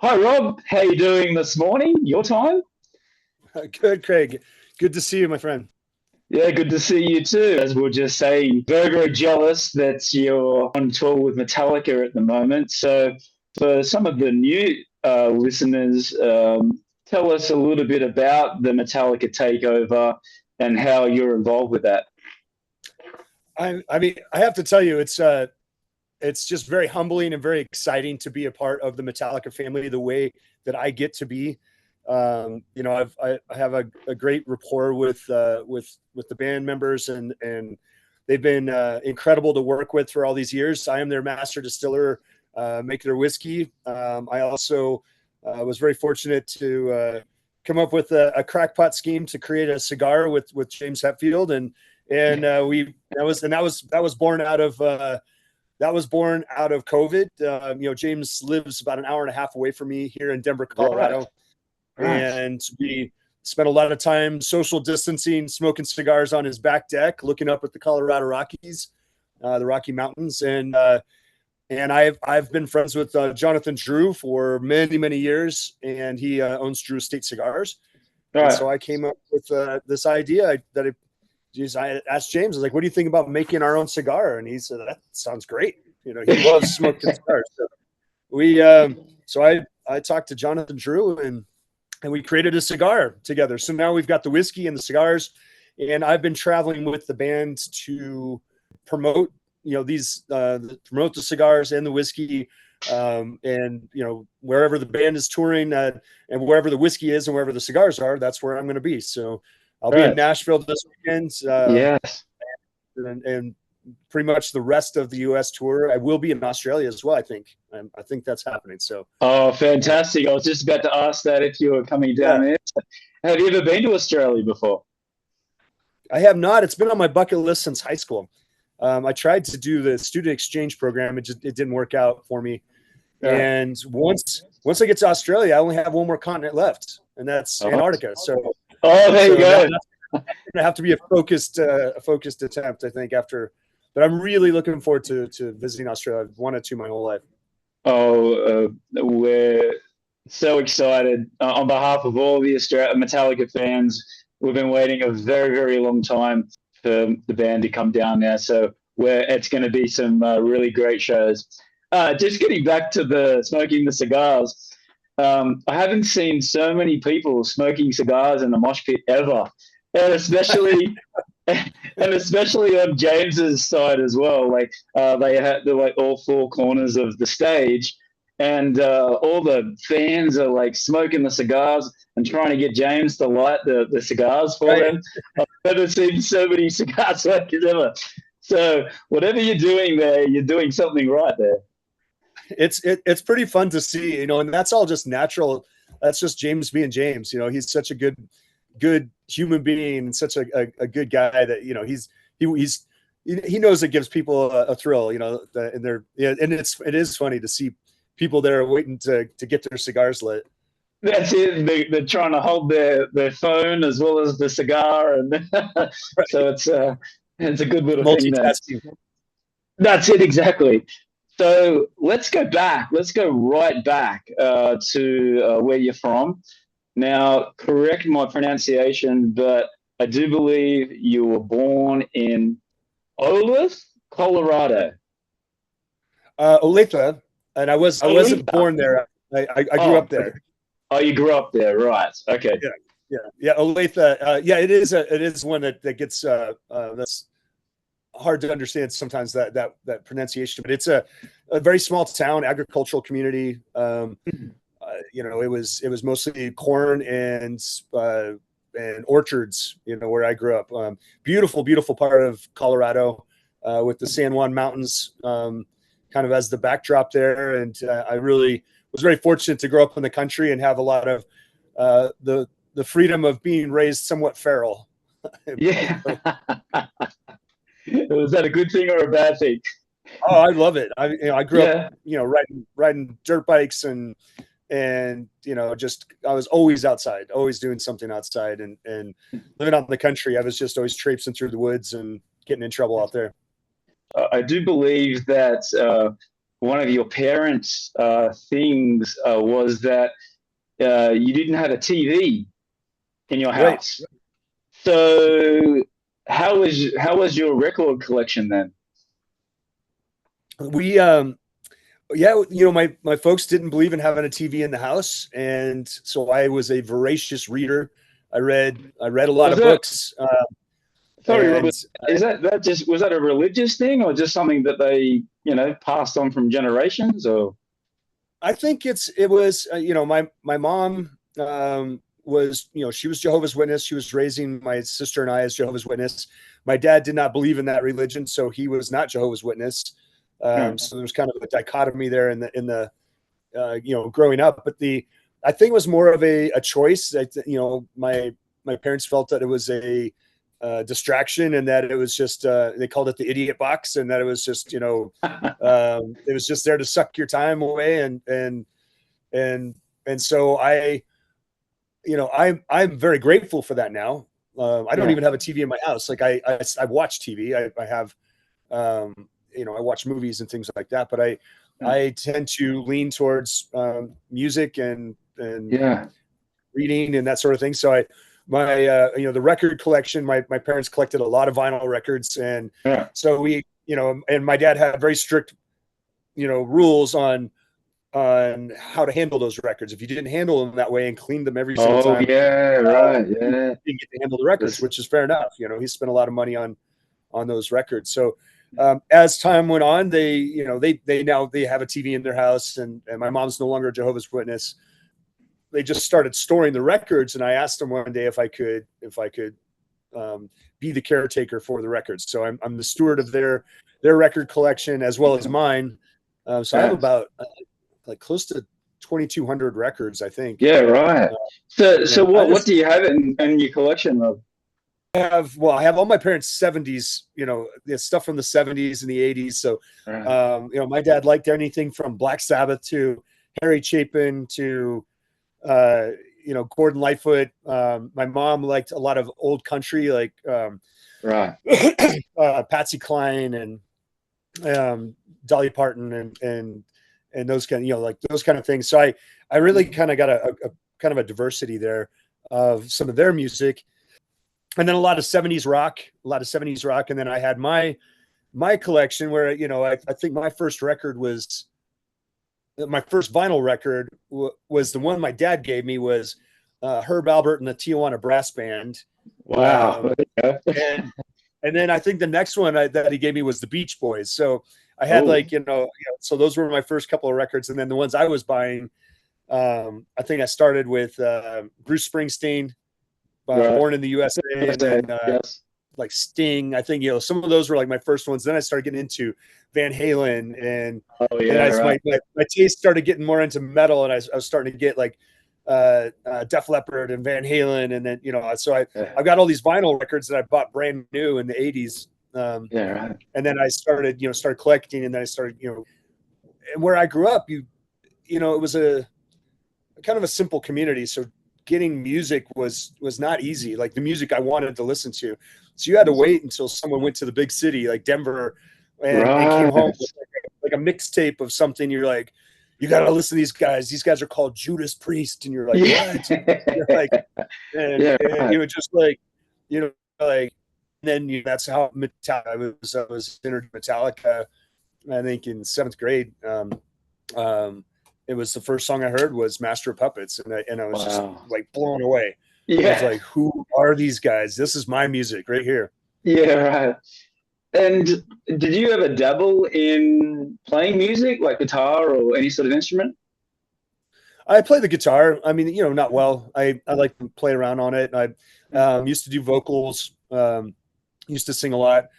Hi Rob, how you doing this morning? Your time? Good, Craig. Good to see you, my friend. Yeah, good to see you too. As we are just saying, very, very jealous that you're on tour with Metallica at the moment. So, for some of the new listeners, tell us a little bit about the Metallica Takeover and how you're involved with that. I mean, I have to tell you, it's just very humbling and very exciting to be a part of the Metallica family. The way that I get to be, I have a great rapport with the band members, and they've been incredible to work with for all these years. I am their master distiller, make their whiskey. I also was very fortunate to come up with a crackpot scheme to create a cigar with James Hetfield, and we that was born out of COVID. James lives about an hour and a half away from me here in Denver, Right, Colorado, right, and we spent a lot of time social distancing, smoking cigars on his back deck, looking up at the Colorado Rockies, the Rocky Mountains, and I've been friends with Jonathan Drew for many years, and he owns Drew Estate Cigars, and right. so I came up with this idea I asked James, I was like, "What do you think about making our own cigar?" And he said, "That sounds great." He loves smoking cigars. So we, so I talked to Jonathan Drew, and we created a cigar together. So now we've got the whiskey and the cigars, and I've been traveling with the band to promote, promote the cigars and the whiskey, and wherever the band is touring, and wherever the whiskey is and wherever the cigars are, that's where I'm going to be. So I'll be in Right. Nashville this weekend, Yes. and pretty much the rest of the U.S. tour. I will be in Australia as well. I think that's happening. So, Oh, uh, fantastic. I was just about to ask that if you were coming yeah, down there. Have you ever been to Australia before? I have not. It's been on my bucket list since high school. I tried to do the student exchange program. It didn't work out for me. Right. And once I get to Australia, I only have one more continent left, and that's Oh, Antarctica. oh, there you So go. that's gonna have to be a focused attempt, I think. After, but I'm really looking forward to visiting Australia. I've wanted to my whole life. Oh, we're so excited on behalf of all the Metallica fans. We've been waiting a very, very long time for the band to come down now. So it's going to be some really great shows. Just getting back to the smoking the cigars. I haven't seen so many people smoking cigars in the mosh pit ever, and especially on James's side as well. Like they're like all four corners of the stage, and all the fans are like smoking the cigars and trying to get James to light the cigars for Right. them. I've never seen so many cigar smokers ever. So whatever you're doing there, you're doing something right there. It's pretty fun to see, and that's all just natural. That's just James being James. He's such a good human being and such a good guy that he's he knows it gives people a thrill, and it is funny to see people there waiting to get their cigars lit. That's it. They're trying to hold their phone as well as the cigar, and Right. so it's a good little thing there. Multitasking. That's it exactly. So let's go back. Let's go right back to where you're from. Now, correct my pronunciation, but I do believe you were born in Olathe, Colorado. Olathe, and I Olathe. wasn't born there. I grew Oh, up there. oh, you grew up there, right? Okay. Yeah, yeah. Olathe. Yeah, it is one that gets that's hard to understand sometimes, that pronunciation, but it's a very small town, agricultural community. It was mostly corn and orchards, where I grew up. Beautiful part of Colorado, with the San Juan Mountains, kind of as the backdrop there. And I really was very fortunate to grow up in the country and have a lot of the freedom of being raised somewhat feral. Yeah. Was that a good thing or a bad thing? Oh, I love it. I grew up, Yeah. riding dirt bikes, and just I was always outside, always doing something outside, and living out in the country. I was just always traipsing through the woods and getting in trouble out there. I do believe that one of your parents' things was that you didn't have a TV in your Right. house. So how was your record collection then? We yeah, my folks didn't believe in having a TV in the house, and so I was a voracious reader. I read a lot Was of that books, sorry, Robert? and Is that just was that a religious thing or just something that they passed on from generations or? I think it was my mom was she was Jehovah's Witness. She was raising my sister and I as Jehovah's Witness. My dad did not believe in that religion, so he was not Jehovah's Witness. Yeah. So there was kind of a dichotomy there in the growing up. But I think it was more of a choice. That my parents felt that it was a distraction, and that it was just they called it the idiot box, and that it was just it was just there to suck your time away, and so I'm very grateful for that now. I don't Yeah. even have a TV in my house. Like I watch TV. I have I watch movies and things like that. But I tend to lean towards music and Yeah. reading and that sort of thing. So the record collection. My parents collected a lot of vinyl records, and Yeah. so and my dad had very strict rules on how to handle those records. If you didn't handle them that way and clean them every single Oh time, yeah, right. you Yeah. didn't get to handle the records, That's, which is fair enough. He spent a lot of money on those records. So as time went on, they now they have a TV in their house, and my mom's no longer a Jehovah's Witness. They just started storing the records, and I asked them one day if I could be the caretaker for the records. So I'm the steward of their record collection as well as mine. So I have yeah. about like close to 2,200 records, I think. Yeah, right. So And I what just do you have in your collection, Rob? I have all my parents' 70s, the stuff from the 70s and the 80s. So, Right. my dad liked anything from Black Sabbath to Harry Chapin to, Gordon Lightfoot. My mom liked a lot of old country, like Right. Patsy Cline and Dolly Parton and those kind of, like those kind of things. So I really kind of got a kind of a diversity there of some of their music. And then a lot of 70s rock. And then I had my collection where, I think my first vinyl record was the one my dad gave me was Herb Alpert and the Tijuana Brass Band. Wow. Yeah. And then I think the next one that he gave me was the Beach Boys. So I had Oh, so those were my first couple of records. And then the ones I was buying, I think I started with Bruce Springsteen, right. Born in the USA, and then Yes. like Sting. I think some of those were like my first ones. Then I started getting into Van Halen, and Oh then yeah, right. my taste started getting more into metal, and I was starting to get like Def Leppard and Van Halen, and then so Yeah. I've got all these vinyl records that I bought brand new in the 80s. Yeah, right. And then I started collecting, and then I started and where I grew up, it was a kind of a simple community, so getting music was not easy, like the music I wanted to listen to. So you had to wait until someone went to the big city like Denver and came home Right. with like a mixtape of something. You're like, you got to listen to these guys. These guys are called Judas Priest, and you're like, what? You're like, Yeah, and right. just like, like, and then that's how Metallica. I was entered Metallica, I think in seventh grade. It was the first song I heard was Master of Puppets, and I was just Wow. like blown away. I was Yeah. like, who are these guys? This is my music right here. Yeah, right. And did you ever dabble in playing music, like guitar or any sort of instrument? I play the guitar. I mean, not well. I like to play around on it. I used to do vocals. Used to sing a lot.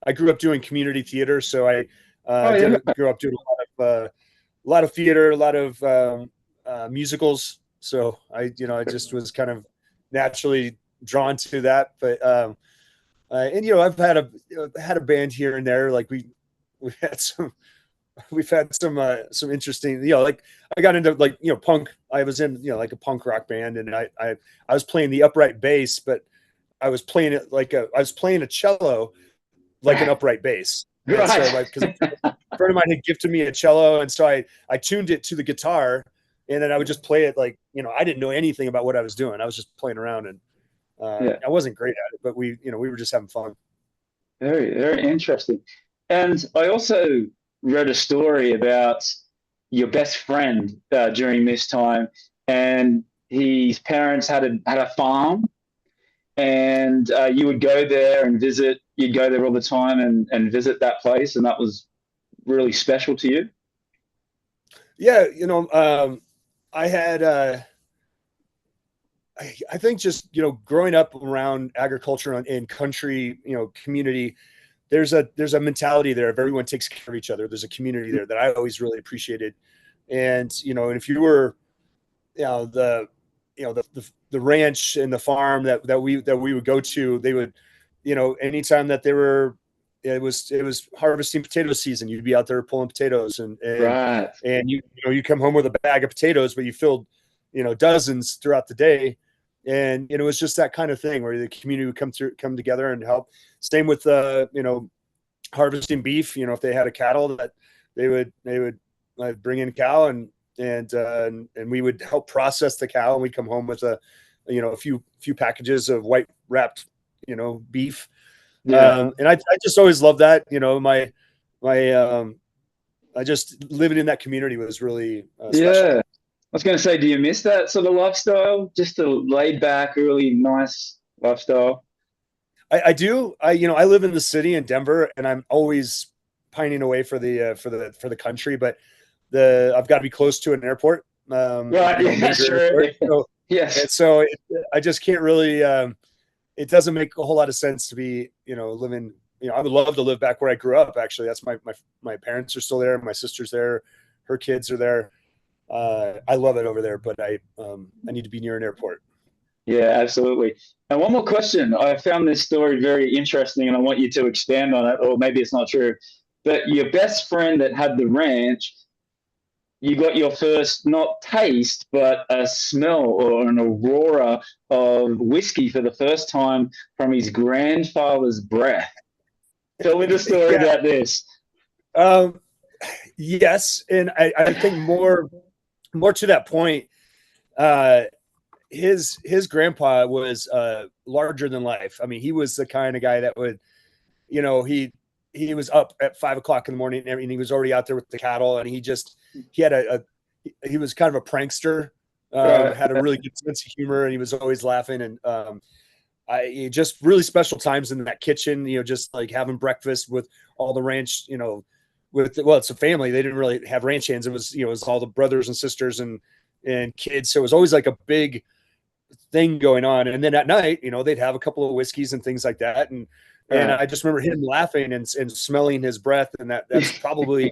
I grew up doing community theater, so I Oh yeah. grew up doing a lot of theater, a lot of musicals. So I just was kind of naturally drawn to that. But and I've had a band here and there. Like we had some we've had some interesting, like I got into like, punk. I was in, like a punk rock band, and I was playing the upright bass, but I was playing it I was playing a cello like an Right. upright bass. And so Right. like, because friend of mine had gifted me a cello, and so I tuned it to the guitar, and then I would just play it like, I didn't know anything about what I was doing. I was just playing around, and Yeah. I wasn't great at it, but we were just having fun. Very, very interesting. And I also read a story about your best friend during this time, and his parents had a farm, and you would go there and visit. You'd go there all the time and visit that place, and that was really special to you. Yeah, I had I think just growing up around agriculture and country community, there's a mentality there of everyone takes care of each other. There's a community there that I always really appreciated. And and if you were the the ranch and the farm that we would go to, they would anytime that they were it was harvesting potato season, you'd be out there pulling potatoes, Right. and you come home with a bag of potatoes, but you filled dozens throughout the day. And it was just that kind of thing where the community would come together and help. Same with harvesting beef. If they had a cattle, that they would bring in a cow, and we would help process the cow, and we'd come home with a few packages of white wrapped beef. Yeah. And I just always loved that. I just living in that community was really special. Yeah. I was going to say, do you miss that sort of lifestyle? Just a laid back, really nice lifestyle. I do. I live in the city in Denver, and I'm always pining away for the country, but I've got to be close to an airport. Right. Yeah, sure. Airport. So, Yes. and so I just can't really. It doesn't make a whole lot of sense to be living. I would love to live back where I grew up. Actually, that's my parents are still there. My sister's there. Her kids are there. I love it over there, but I need to be near an airport. Yeah, absolutely. And one more question. I found this story very interesting, and I want you to expand on it, or maybe it's not true. But your best friend that had the ranch, you got your first, not taste, but a smell or an aurora of whiskey for the first time from his grandfather's breath. Tell me the story about this. Yes, and I think more to that point, his grandpa was larger than life. I mean, he was the kind of guy that would, he was up at 5 o'clock in the morning, and he was already out there with the cattle, and he was kind of a prankster, had a really good sense of humor, and he was always laughing. And just really special times in that kitchen, just like having breakfast with all the ranch, it's a family. They didn't really have ranch hands. It was, it was all the brothers and sisters and kids. So it was always like a big thing going on. And then at night, they'd have a couple of whiskeys and things like that. And I just remember him laughing and smelling his breath. And that's probably,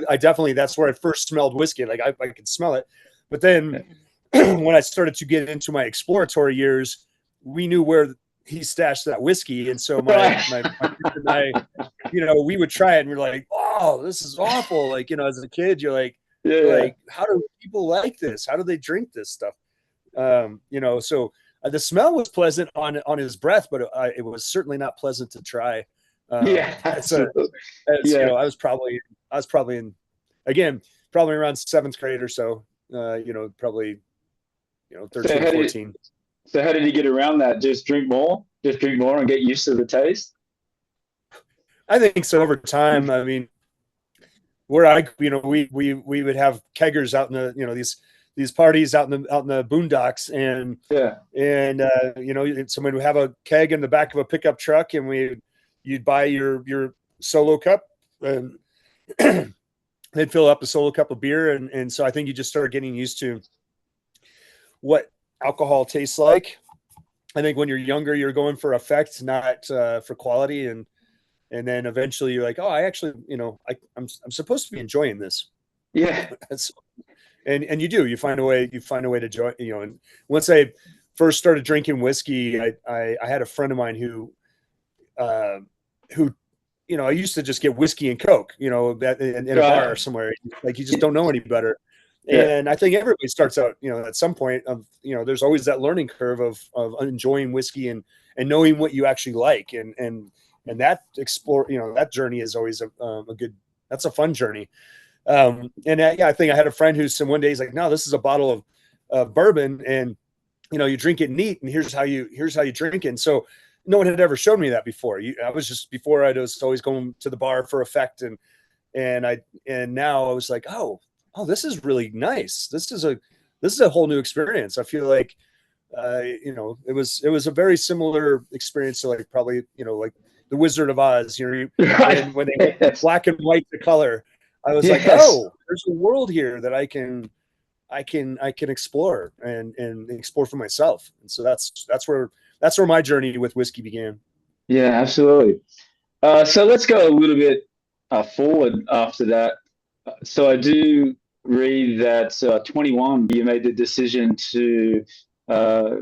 I definitely, that's where I first smelled whiskey. Like I could smell it. But then when I started to get into my exploratory years, we knew where he stashed that whiskey. And so my and I, we would try it, and we're like, oh, this is awful. Like, as a kid, you're like, how do people like this? How do they drink this stuff? So the smell was pleasant on his breath, but it was certainly not pleasant to try. I was probably in, again, probably around 7th grade or so, probably, 13, 14. So how did you get around that? Just drink more and get used to the taste? I think so over time. I mean, where we would have keggers out in the, these parties out in the boondocks, and someone would have a keg in the back of a pickup truck, and you'd buy your solo cup, and they'd fill up a solo cup of beer. And so I think you just started getting used to what alcohol tastes like. I think when you're younger, you're going for effect, not for quality. And then eventually you're like, oh, I actually, I'm supposed to be enjoying this. Yeah. And you find a way to enjoy, and once I first started drinking whiskey, I had a friend of mine who I used to just get whiskey and Coke, in a bar somewhere. Like, you just don't know any better. And I think everybody starts out, at some point of, there's always that learning curve of enjoying whiskey and knowing what you actually like. And that that journey is always a that's a fun journey. And yeah, I think I had a friend who said one day, he's like, no, this is a bottle of bourbon, and you drink it neat, and here's how you drink it. And so no one had ever shown me that before. I was always going to the bar for effect, and now I was like, oh, this is really nice. This is a whole new experience. I feel like it was a very similar experience to like probably like the Wizard of Oz. Right. When they went Yes. black and white the color, I was like, Yes. oh, there's a world here that I can explore and explore for myself. And so that's where my journey with whiskey began. Yeah, absolutely. So let's go a little bit forward after that. So I do read that 21, you made the decision to uh,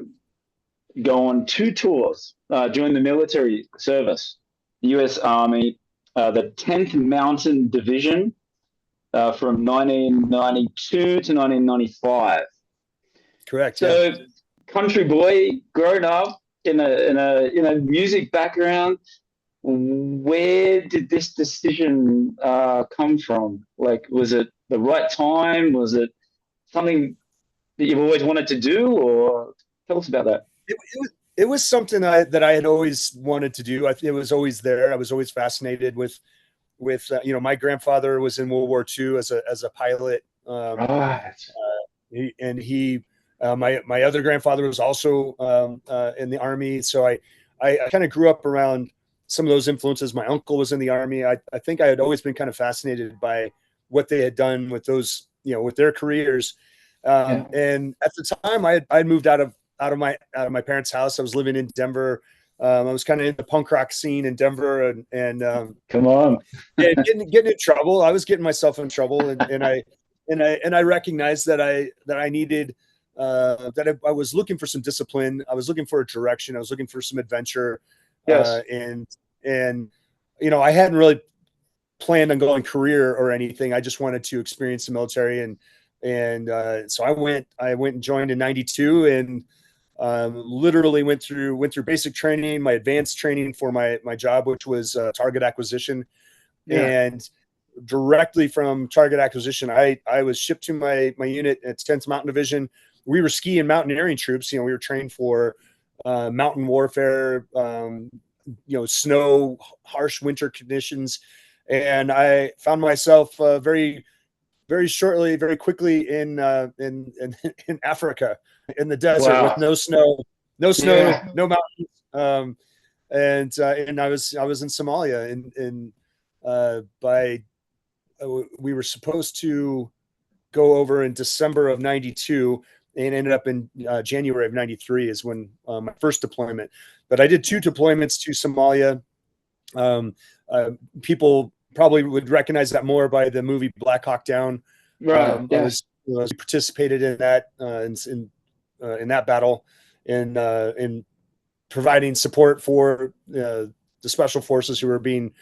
go on 2 tours during the military service, U.S. Army, the 10th Mountain Division from 1992 to 1995. Correct. So, Yeah. country boy, grown up in a music background, where did this decision come from? Like, was it the right time? Was it something that you've always wanted to do, or tell us about that? It was something that I had always wanted to do. It was always there. I was always fascinated with my grandfather was in World War II as a pilot. Right. My other grandfather was also in the Army. So I kind of grew up around some of those influences. My uncle was in the Army. I think I had always been kind of fascinated by what they had done with those, with their careers. Yeah. And at the time I had moved out of my parents' house. I was living in Denver. I was kind of in the punk rock scene in Denver, and Come on. and getting in trouble. I was getting myself in trouble, and I recognized that I needed I was looking for some discipline. I was looking for a direction. I was looking for some adventure. Yes. And I hadn't really planned on going career or anything. I just wanted to experience the military, and so I went and joined in '92, and literally went through basic training, my advanced training for my job, which was target acquisition. Yeah. And directly from target acquisition, I was shipped to my unit at 10th Mountain Division. We were ski and mountaineering troops. We were trained for mountain warfare, snow, harsh winter conditions. And I found myself very, very shortly, very quickly in Africa, in the desert. Wow. With no snow, Yeah. no mountains. And I was in Somalia, and we were supposed to go over in December of '92, and ended up in January of '93 is when my first deployment. But I did 2 deployments to Somalia. People probably would recognize that more by the movie Black Hawk Down. Right. I Yeah. was participated in that in that battle, in providing support for the special forces who were being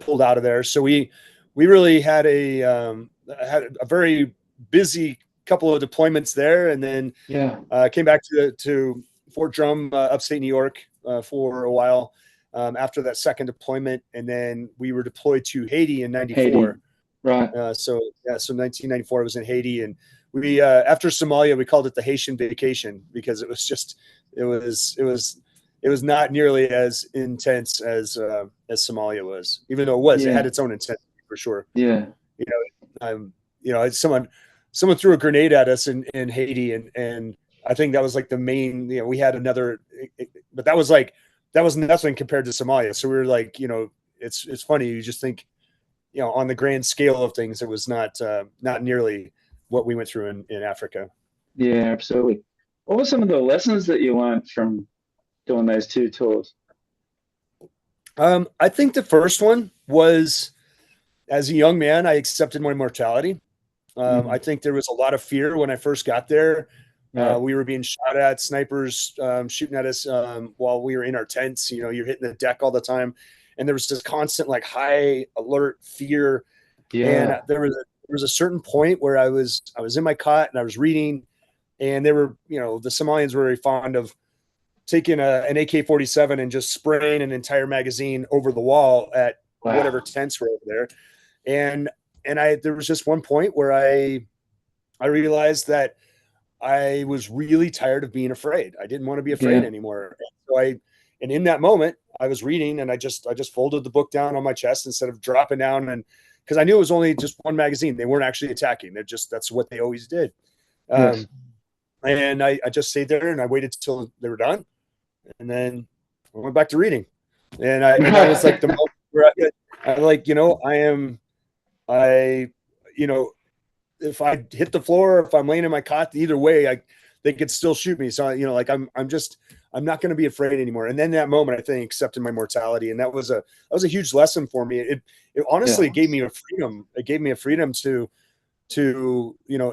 pulled out of there. So we really had a very busy couple of deployments there, and then came back to Fort Drum, upstate New York, for a while after that second deployment, and then we were deployed to Haiti in '94. Haiti. Right. So 1994 I was in Haiti, and we after Somalia we called it the Haitian vacation, because it was not nearly as intense as Somalia was, even though it had its own intensity for sure. Yeah. Someone threw a grenade at us in Haiti, and I think that was like the main, we had another, but that was nothing compared to Somalia. So we were like, it's funny. You just think, on the grand scale of things, it was not nearly what we went through in Africa. Yeah, absolutely. What were some of the lessons that you learned from doing those 2 tours? I think the first one was, as a young man, I accepted my mortality. I think there was a lot of fear when I first got there. We were being shot at, snipers shooting at us while we were in our tents. You're hitting the deck all the time, and there was this constant high alert fear. Yeah. And there was a certain point where I was in my cot and I was reading, and they were, the Somalians were very fond of taking an AK-47 and just spraying an entire magazine over the wall at whatever tents were over there. And there was just one point where I realized that I was really tired of being afraid. I didn't want to be afraid anymore. So and in that moment I was reading, and I just folded the book down on my chest instead of dropping down, and because I knew it was only just one magazine. They weren't actually attacking. That's what they always did. Yes. And I just stayed there and I waited till they were done. And then I went back to reading. And that was like the moment where I like, if I hit the floor, or if I'm laying in my cot, either way, they could still shoot me. So, like I'm not going to be afraid anymore. And then that moment, I think, accepted my mortality. And that was a huge lesson for me. It honestly gave me a freedom. It gave me a freedom to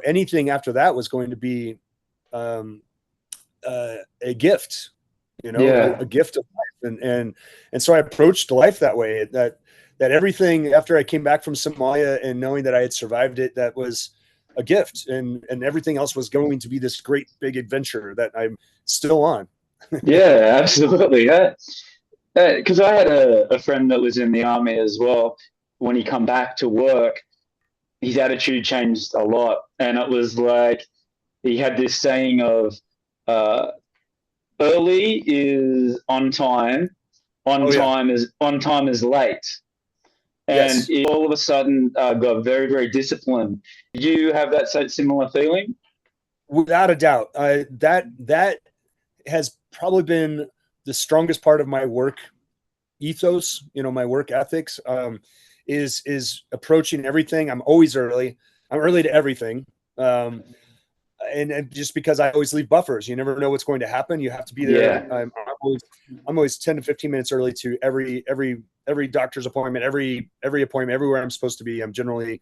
anything after that was going to be a gift, a gift of life. And so I approached life that way, that everything after I came back from Somalia and knowing that I had survived it, that was a gift, and everything else was going to be this great big adventure that I'm still on. Yeah, absolutely. Because I had a friend that was in the army as well. When he come back to work, his attitude changed a lot, and it was like he had this saying of early is on time, time is late. And it all of a sudden got very, very disciplined. Did you have that similar feeling? Without a doubt. That has probably been the strongest part of my work ethos, my work ethics, is approaching everything. I'm always early. I'm early to everything. And just because I always leave buffers, you never know what's going to happen. You have to be there. Yeah. I'm always 10 to 15 minutes early to every doctor's appointment, every appointment, everywhere I'm supposed to be. I'm generally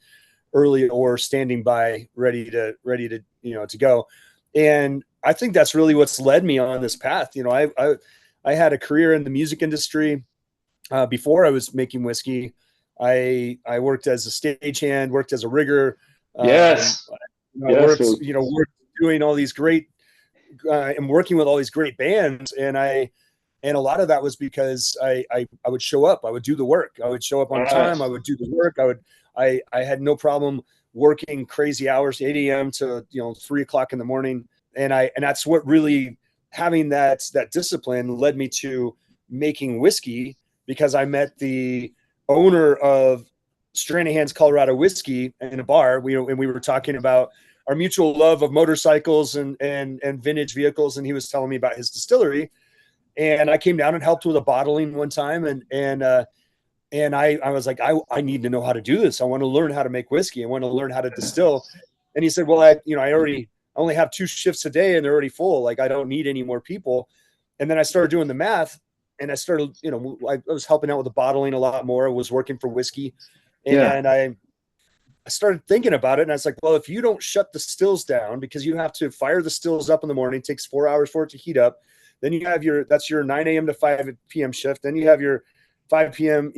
early or standing by, ready to to go. And I think that's really what's led me on this path. I had a career in the music industry before I was making whiskey. I worked as a stagehand, worked as a rigger. Yes. Worked doing all these great and working with all these great bands, and a lot of that was because I would show up. I would do the work. I would show up on time. I would do the work. I had no problem working crazy hours, 8 a.m. to 3 o'clock in the morning, and that's what really, having that discipline led me to making whiskey, because I met the owner of Stranahan's Colorado Whiskey in a bar. And we were talking about our mutual love of motorcycles and vintage vehicles, and he was telling me about his distillery. And I came down and helped with a bottling one time, and I was like, I need to know how to do this. I want to learn how to make whiskey. I want to learn how to distill. And he said, well, I only have 2 shifts a day and they're already full. Like, I don't need any more people. And then I started doing the math, and I started, I was helping out with the bottling a lot more. I was working for whiskey, and I started thinking about it, and I was like, well, if you don't shut the stills down, because you have to fire the stills up in the morning, it takes 4 hours for it to heat up. Then you have that's your 9 a.m. to 5 p.m. shift. Then you have your 5 p.m.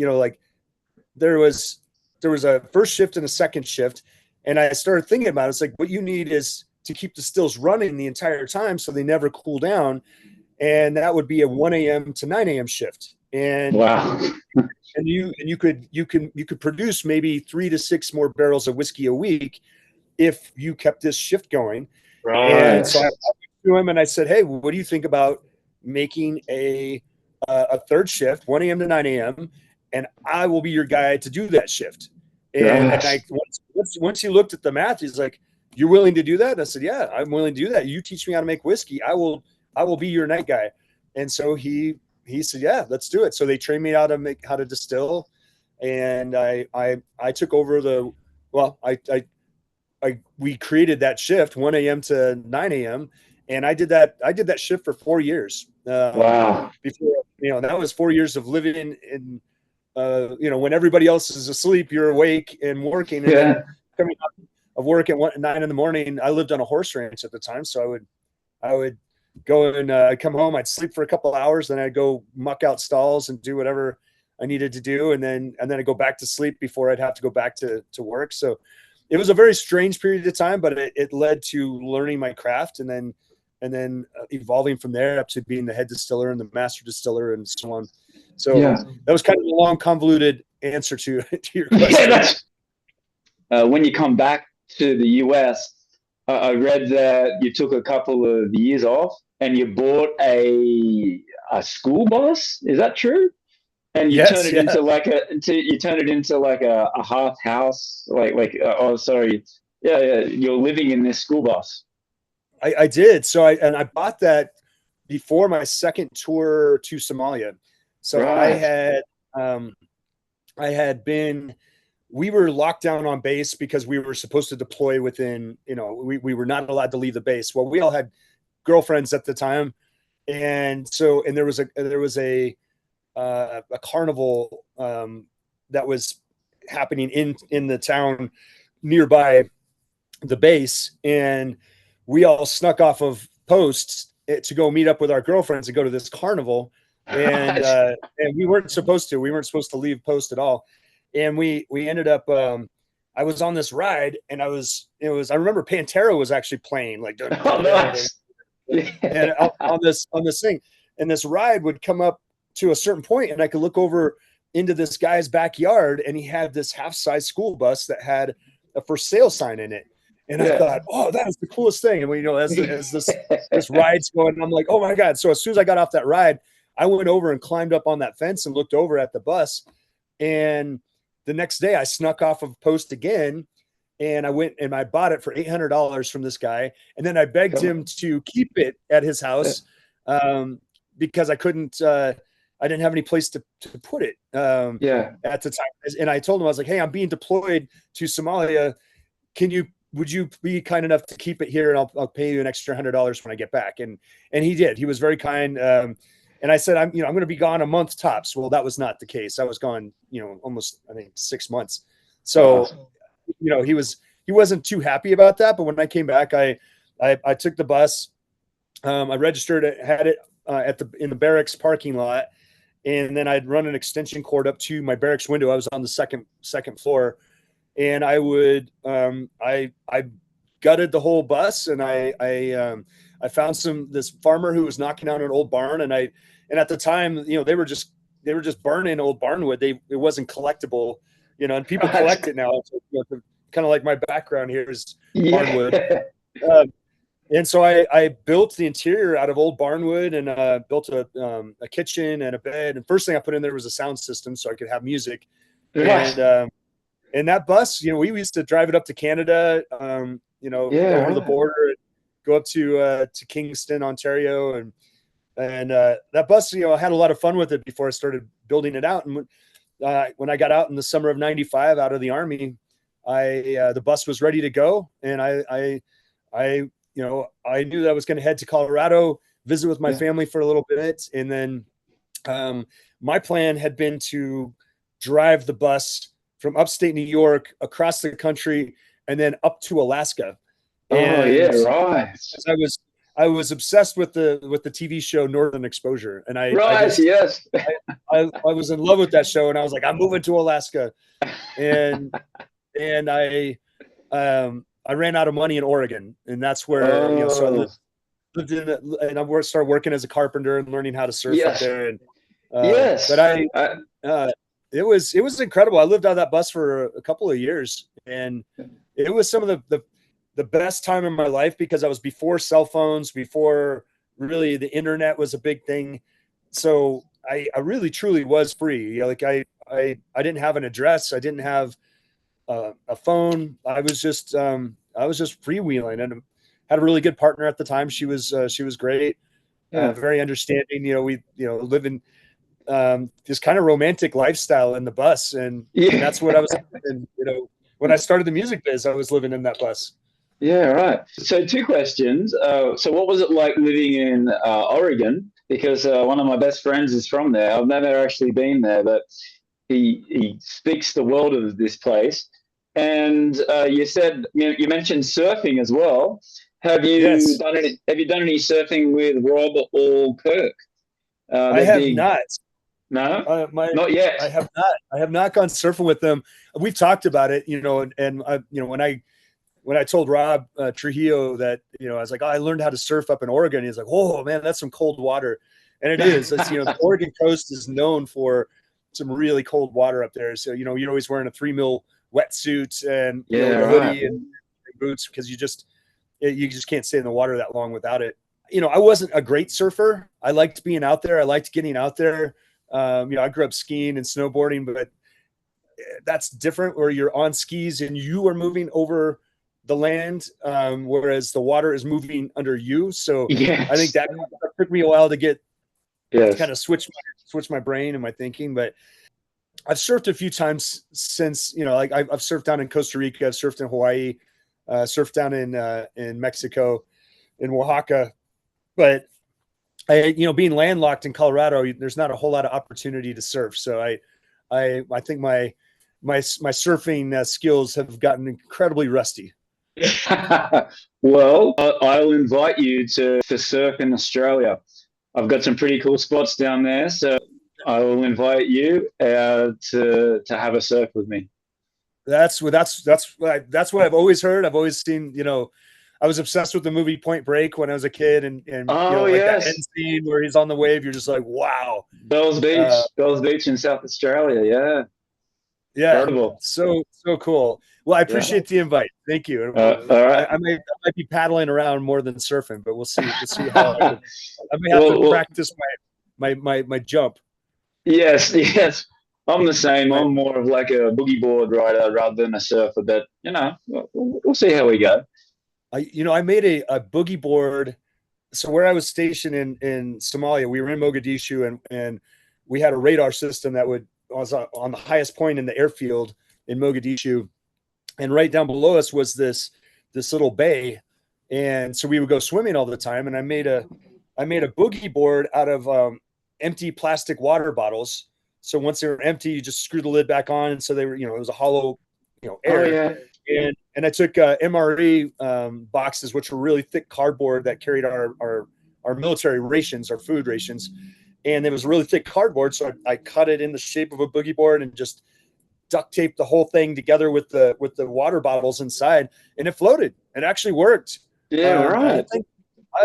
There was a first shift and a second shift. And I started thinking about it. It's like, what you need is to keep the stills running the entire time, so they never cool down. And that would be a 1 a.m. to 9 a.m. shift. And wow. And you could produce maybe 3 to 6 more barrels of whiskey a week if you kept this shift going. Right. And so I talked to him and I said, hey, what do you think about making a third shift, 1 a.m. to 9 a.m., and I will be your guy to do that shift. And once he looked at the math, he's like, you're willing to do that? And I said, yeah, I'm willing to do that. You teach me how to make whiskey, I will be your night guy. And so he said, yeah, let's do it. So they trained me how to distill. And I took over we created that shift, 1 a.m. to 9 a.m. And I did that shift for 4 years. Wow. Before, that was 4 years of living in when everybody else is asleep, you're awake and working. And then coming out of work at 9 in the morning, I lived on a horse ranch at the time. So I would go and come home, I'd sleep for a couple of hours, then I'd go muck out stalls and do whatever I needed to do. And then I'd go back to sleep before I'd have to go back to work. So it was a very strange period of time, but it led to learning my craft and then evolving from there up to being the head distiller and the master distiller and so on. So that was kind of a long, convoluted answer to your question. when you come back to the US, I read that you took a couple of years off and you bought a school bus. Is that true? And you turn Yes, it yeah, into you turn it into like a half house, oh sorry, yeah, you're living in this school bus. I did. So I bought that before my second tour to Somalia. So Right. um, I had been, we were locked down on base because we were supposed to deploy within, we were not allowed to leave the base. Well, we all had girlfriends at the time. And so, and there was a carnival that was happening in the town nearby the base, and we all snuck off of posts to go meet up with our girlfriends and go to this carnival. And we weren't supposed to. We weren't supposed to leave post at all. And we ended up. I was on this ride, and I remember Pantera was actually playing like, dun, Oh, dun, dun, dun, nice. and Yeah. on this thing, and this ride would come up to a certain point, and I could look over into this guy's backyard, and he had this half-size school bus that had a for sale sign in it. And I Yeah. thought, oh, that is the coolest thing. And as this ride's going, I'm like, oh my God. So as soon as I got off that ride, I went over and climbed up on that fence and looked over at the bus. And the next day I snuck off of post again, and I went and I bought it for $800 from this guy. And then I begged Come him to keep it at his on. house because I couldn't, I didn't have any place to put it Yeah. at the time. And I told him, I was like, hey, I'm being deployed to Somalia. Would you be kind enough to keep it here, and I'll pay you an extra $100 when I get back? And he did. He was very kind. And I said, I'm going to be gone a month tops. Well, that was not the case. I was gone, almost, I think, 6 months. So, he wasn't too happy about that. But when I came back, I took the bus. I registered it, had it in the barracks parking lot, and then I'd run an extension cord up to my barracks window. I was on the second floor, and I would I gutted the whole bus, and I found this farmer who was knocking down an old barn, and at the time, they were just burning old barnwood. It wasn't collectible, and people collect it now. So, kind of like my background here is barnwood. Yeah. And so I built the interior out of old barnwood, and built a kitchen and a bed. And first thing I put in there was a sound system so I could have music. Right. And that bus, we used to drive it up to Canada, Yeah. over the Right. border, and go up to Kingston, Ontario, and that bus, I had a lot of fun with it before I started building it out. And when I got out in the summer of '95 out of the Army, the bus was ready to go, and I knew that I was going to head to Colorado, visit with my Yeah. family for a little bit, and then my plan had been to drive the bus from upstate New York across the country and then up to Alaska. Oh, yeah. And Right. I was obsessed with the TV show Northern Exposure, and Right. Yes. I was in love with that show, and I was like, I'm moving to Alaska, and I ran out of money in Oregon, and that's where so I Oh, lived in it, and I started working as a carpenter and learning how to surf up yes. there. And but Yes. it was incredible. I lived out of that bus for a couple of years, and it was some of the best time in my life because I was before cell phones, before really the internet was a big thing. So I really truly was free. Like I didn't have an address. I didn't have a phone. I was just freewheeling, and had a really good partner at the time. She was great, Yeah. very understanding. We live in this kind of romantic lifestyle in the bus, and Yeah. that's what I was. And when I started the music biz, I was living in that bus. Yeah, right. So, two questions. So, what was it like living in Oregon? Because one of my best friends is from there. I've never actually been there, but he speaks the world of this place. And you mentioned surfing as well. Yes, Have you done any surfing with Rob or Kirk? I They're have big. not. No, My not yet. I have not gone surfing with them. We've talked about it, and when I told Rob Trujillo that, I was like, oh, I learned how to surf up in Oregon. He's like, oh man, that's some cold water. And it is. It's, the Oregon coast is known for some really cold water up there. So, you're always wearing a 3 mil wetsuit and Yeah, the hoodie right. and boots, because you just can't stay in the water that long without it. I wasn't a great surfer. I liked being out there. I liked getting out there. I grew up skiing and snowboarding, but that's different where you're on skis and you are moving over the land, whereas the water is moving under you. So I think Yes. that took me a while to get to kind Yes. of switch my brain and my thinking. But I've surfed a few times since, like I've surfed down in Costa Rica, I've surfed in Hawaii, surfed down in Mexico, in Oaxaca. But being landlocked in Colorado, there's not a whole lot of opportunity to surf. So I think my surfing skills have gotten incredibly rusty. Well, I'll invite you to surf in Australia. I've got some pretty cool spots down there, so I will invite you to have a surf with me. That's what I've always heard. I've always seen. I was obsessed with the movie Point Break when I was a kid, and Oh like that end yes, scene where he's on the wave. You're just like, wow. Bells Beach in South Australia. Yeah, Yeah, incredible. so cool. Well, I Yeah. appreciate the invite. Thank you. All right. I might be paddling around more than surfing, but we'll see. We'll see how I may have to Well, practice my jump. yes, yes. I'm the same. My, I'm more of like a boogie board rider rather than a surfer, but we'll see how we go. I made a boogie board. So where I was stationed in Somalia, we were in Mogadishu, and we had a radar system that was on the highest point in the airfield in Mogadishu, and right down below us was this little bay, and so we would go swimming all the time. And I made a boogie board out of empty plastic water bottles. So once they were empty, you just screw the lid back on, and so they were, it was a hollow, Oh air. yeah. And I took MRE boxes, which were really thick cardboard that carried our military rations, our food rations, and it was really thick cardboard. So I cut it in the shape of a boogie board and just duct taped the whole thing together with the water bottles inside, and it floated. It actually worked. Yeah, And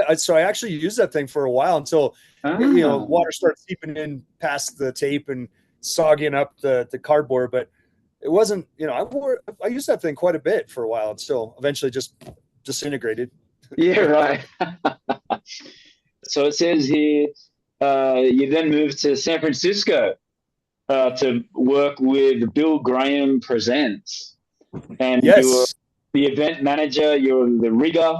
right. so I actually used that thing for a while until Ah. water started seeping in past the tape and sogging up the cardboard. But it wasn't, I used that thing quite a bit for a while until eventually just disintegrated. Yeah, right. So it says here you then moved to San Francisco to work with Bill Graham Presents, and you're Yes. the event manager, you're the rigger.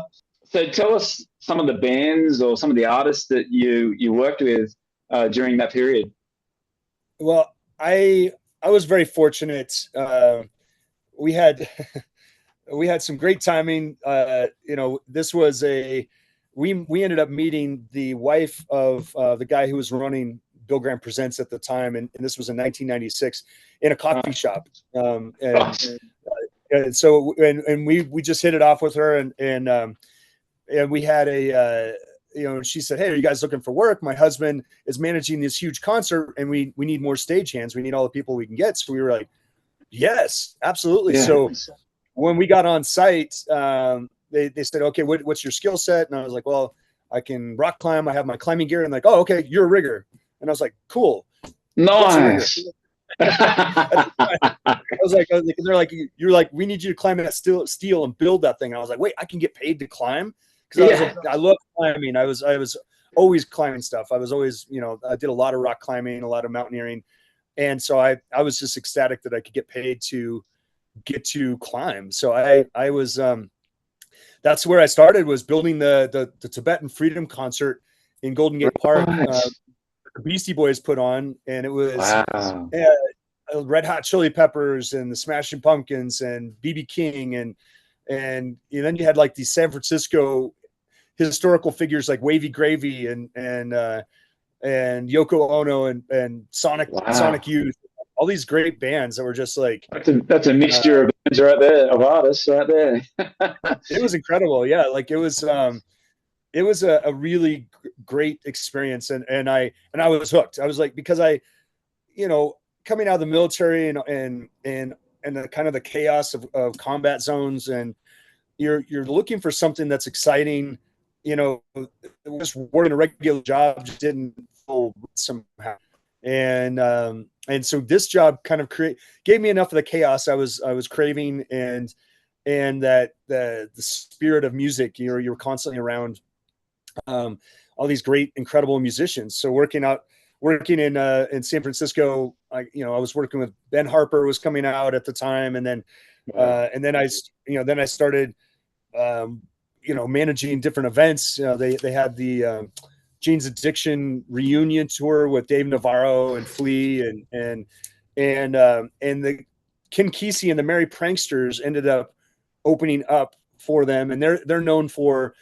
So tell us some of the bands or some of the artists that you worked with during that period. Well, I was very fortunate. We had we had some great timing. This was we ended up meeting the wife of the guy who was running Bill Graham Presents at the time, and this was in 1996 in a coffee shop. And so we just hit it off with her, and we had she said, "Hey, are you guys looking for work? My husband is managing this huge concert, and we need more stage hands. We need all the people we can get." So we were like, "Yes, absolutely." Yeah. So when we got on site, they said, "Okay, what's your skill set?" And I was like, "Well, I can rock climb. I have my climbing gear." And like, "Oh, okay, you're a rigger." And I was like, "Cool. What's a rigger?" Nice. I was like, they're like, "You're like, we need you to climb that steel and build that thing." And I was like, "Wait, I can get paid to climb?" Because Yeah. I love climbing. I was always climbing stuff. I was always, I did a lot of rock climbing, a lot of mountaineering, and so I was just ecstatic that I could get paid to get to climb. So I was that's where I started, was building the Tibetan Freedom Concert in Golden Gate Park. Right. The Beastie Boys put on, and it was Wow. Red Hot Chili Peppers and the Smashing Pumpkins and BB King, and then you had like these San Francisco historical figures like Wavy Gravy and Yoko Ono and Wow. Sonic Youth, all these great bands that were just like, That's a mixture of bands right there, of artists right there. it was incredible. Yeah, like it was a really great experience, and I was hooked. I was like, because coming out of the military and the kind of the chaos of combat zones, and you're looking for something that's exciting. Just working a regular job just didn't feel somehow. And so this job kind of gave me enough of the chaos I was craving, and that the spirit of music. You're constantly around all these great, incredible musicians. So working in San Francisco, I was working with Ben Harper was coming out at the time, and then I started managing different events. They had the Jane's Addiction reunion tour with Dave Navarro and Flea, and the Ken Kesey and the Merry Pranksters ended up opening up for them, and they're known for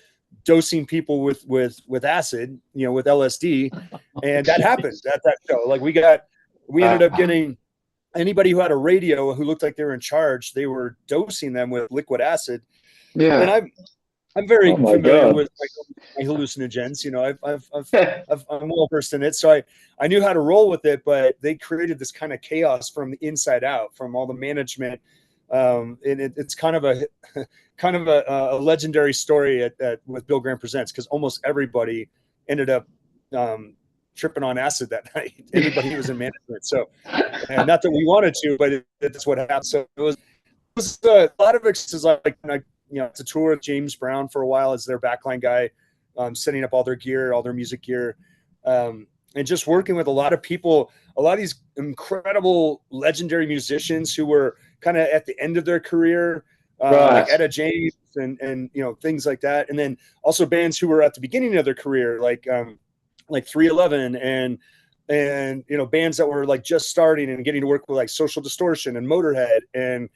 dosing people with acid, with LSD, and that happened at that show. Like we ended up getting anybody who had a radio who looked like they were in charge, they were dosing them with liquid acid. Yeah. And I'm very familiar with my hallucinogens. I'm well versed in it, so I knew how to roll with it. But they created this kind of chaos from the inside out, from all the management. And it's kind of a legendary story with Bill Graham Presents, because almost everybody ended up tripping on acid that night. Anybody who was in management. So, and not that we wanted to, but that's what happened. So it was a lot of it is like to tour with James Brown for a while as their backline guy, setting up all their gear, all their music gear, and just working with a lot of people, a lot of these incredible legendary musicians who were kind of at the end of their career, like Etta James and things like that. And then also bands who were at the beginning of their career, like 311 and bands that were like just starting and getting to work with like Social Distortion and Motorhead and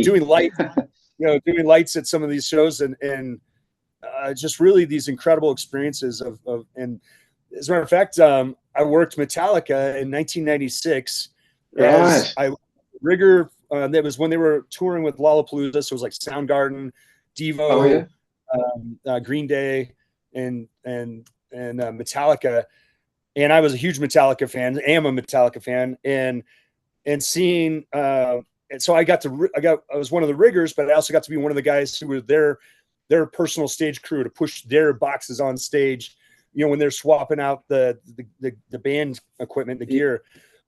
doing lights at some of these shows and just really these incredible experiences of and as a matter of fact, I worked Metallica in 1996 as rigger. That was when they were touring with Lollapalooza, so it was like Soundgarden, Devo, Green Day, and Metallica. And I was a huge Metallica fan. Am a Metallica fan, and seeing. And so I was one of the riggers, but I also got to be one of the guys who were their personal stage crew to push their boxes on stage. When they're swapping out the band equipment, the gear.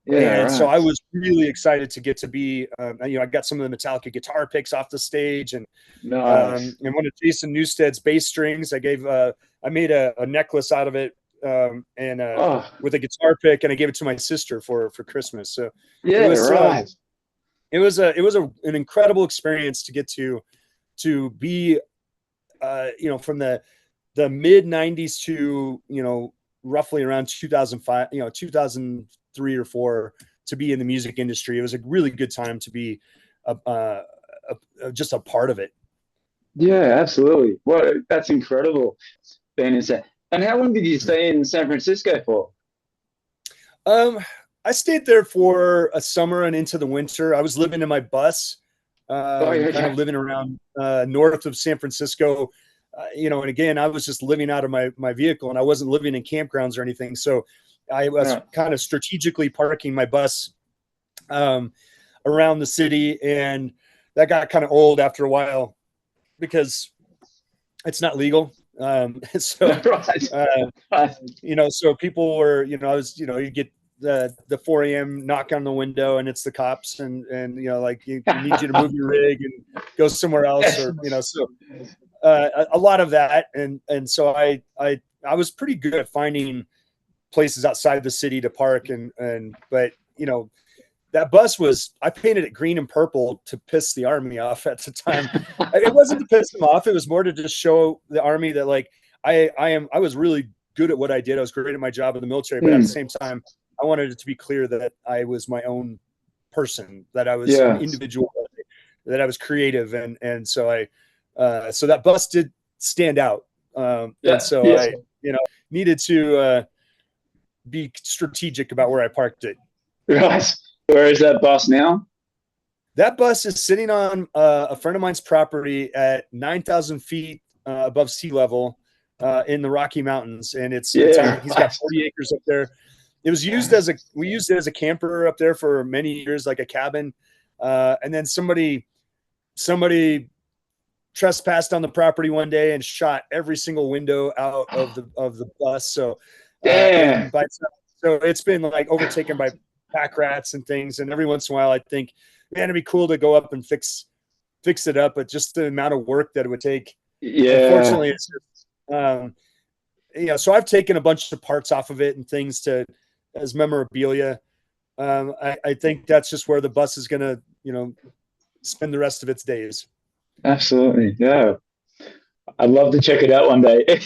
So I was really excited to get to be, I got some of the Metallica guitar picks off the stage, and and one of Jason Newsted's bass strings. I made a necklace out of it, with a guitar pick, and I gave it to my sister for Christmas. So it was an incredible experience to get to be, from the mid 90s to, roughly around 2005, 2003 or 4 to be in the music industry. It was a really good time to be just a part of it. Yeah, absolutely. Well, that's incredible. And how long did you stay in San Francisco for? I stayed there for a summer and into the winter. I was living in my bus, kind of living around north of San Francisco. And again, I was just living out of my vehicle, and I wasn't living in campgrounds or anything. So I was kind of strategically parking my bus around the city, and that got kind of old after a while because it's not legal. So people were, I was, you get the 4 a.m. knock on the window, and it's the cops, and like you need you to move your rig and go somewhere else, or so. A lot of that, and so I was pretty good at finding places outside the city to park, but that bus I painted it green and purple to piss the Army off at the time. It wasn't to piss them off; it was more to just show the Army that like I was really good at what I did. I was great at my job in the military, but at the same time, I wanted it to be clear that I was my own person, that I was an individual, that I was creative, and so so that bus did stand out. And so I, needed to be strategic about where I parked it. Right. Where is that bus now? That bus is sitting on a friend of mine's property at 9,000 feet above sea level in the Rocky Mountains. And he's got 40 acres up there. It was used we used it as a camper up there for many years, like a cabin. And then somebody trespassed on the property one day and shot every single window out of the bus. So by So it's been like overtaken by pack rats and things. And every once in a while, I think, man, it'd be cool to go up and fix it up, but just the amount of work that it would take. Yeah. Unfortunately, it's just, so I've taken a bunch of parts off of it and things as memorabilia. I think that's just where the bus is going to, spend the rest of its days. Absolutely. Yeah. I'd love to check it out one day.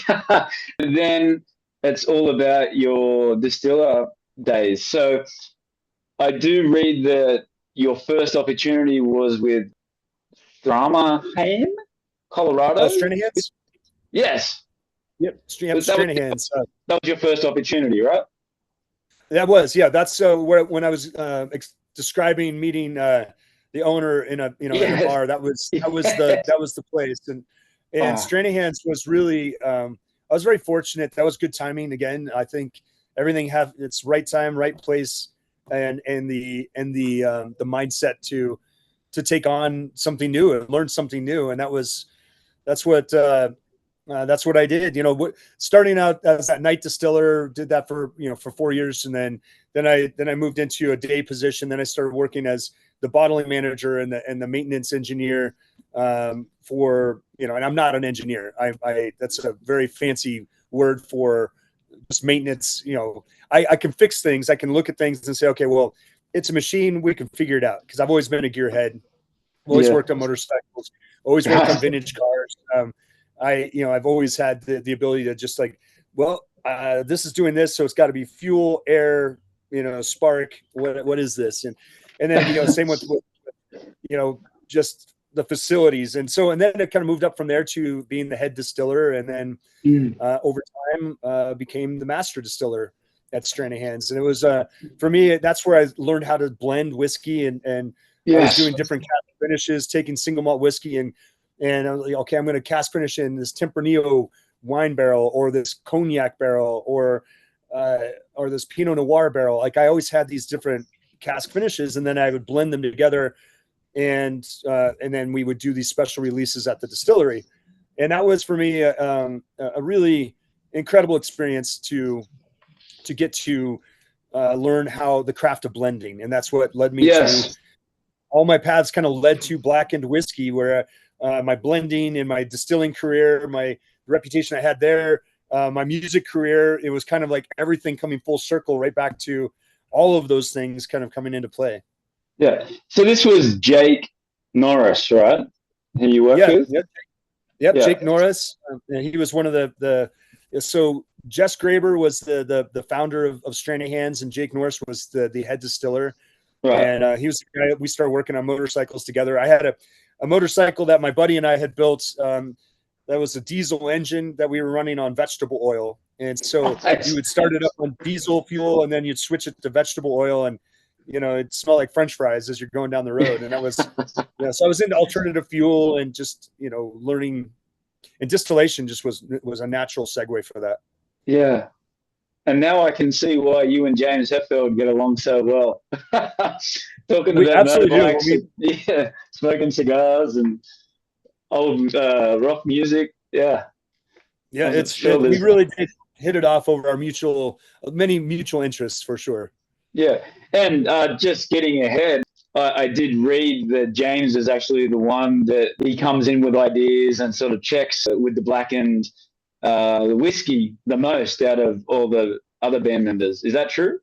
Then it's all about your distiller days. So I do read that your first opportunity was with Stranahan, Colorado. Oh, Stranahan's? Yes. Yep, Stranahan's. That was your first opportunity, right? That was, yeah. That's when I was describing meeting the owner in a in a bar. That was the place, and Stranahan's was really. I was very fortunate. That was good timing. Again, I think everything have its right time, right place, and the mindset to take on something new and learn something new, and that's what I did. Starting out as that night distiller, did that for 4 years, and then I moved into a day position. Then I started working as the bottling manager and the maintenance engineer for and I'm not an engineer. I that's a very fancy word for just maintenance. I can fix things. I can look at things and say, okay, well, it's a machine. We can figure it out, because I've always been a gearhead. Always worked on motorcycles. Always worked on vintage cars. I've always had the ability to just this is doing this, so it's got to be fuel, air, spark. What is this? And then same with just the facilities, and then it kind of moved up from there to being the head distiller, and then over time became the master distiller at Stranahan's. And it was for me, that's where I learned how to blend whiskey, and I was doing different cast finishes, taking single malt whiskey and I was like, okay, I'm going to cast finish in this Tempranillo wine barrel, or this cognac barrel, or this Pinot Noir barrel. Like, I always had these different cask finishes, and then I would blend them together, and then we would do these special releases at the distillery. And that was for me a really incredible experience to get to learn how the craft of blending, and that's what led me to all my paths. Kind of led to Blackened Whiskey, where my blending and my distilling career, my reputation I had there, my music career, it was kind of like everything coming full circle right back to all of those things kind of coming into play. Yeah. So this was Jake Norris, right? Who you worked with? Yep. Jake Norris. He was one of so Jess Graber was the founder of Stranahan's, and Jake Norris was the head distiller. Right. And he was the guy that we started working on motorcycles together. I had a motorcycle that my buddy and I had built that was a diesel engine that we were running on vegetable oil. And so you would start it up on diesel fuel, and then you'd switch it to vegetable oil, and it smelled like French fries as you're going down the road. And that was so I was into alternative fuel, and just learning, and distillation just was a natural segue for that. Yeah. And now I can see why you and James Hetfield get along so well. Talking about motorbikes, smoking cigars and old rock music. Yeah. Yeah, we really did hit it off over our many mutual interests, for sure. Yeah. And just getting ahead, I did read that James is actually the one that he comes in with ideas and sort of checks with the Blackened whiskey the most out of all the other band members. Is that true?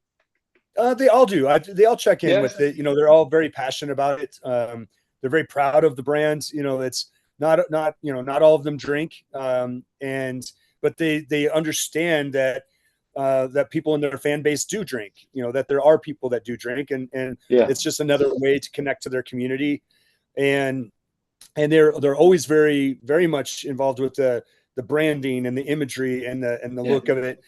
They all do. They all check in with it. They're all very passionate about it. They're very proud of the brand. It's not all of them drink, but they understand that that people in their fan base do drink. That there are people that do drink, and it's just another way to connect to their community. And they're always very, very much involved with the branding and the imagery and the look of it.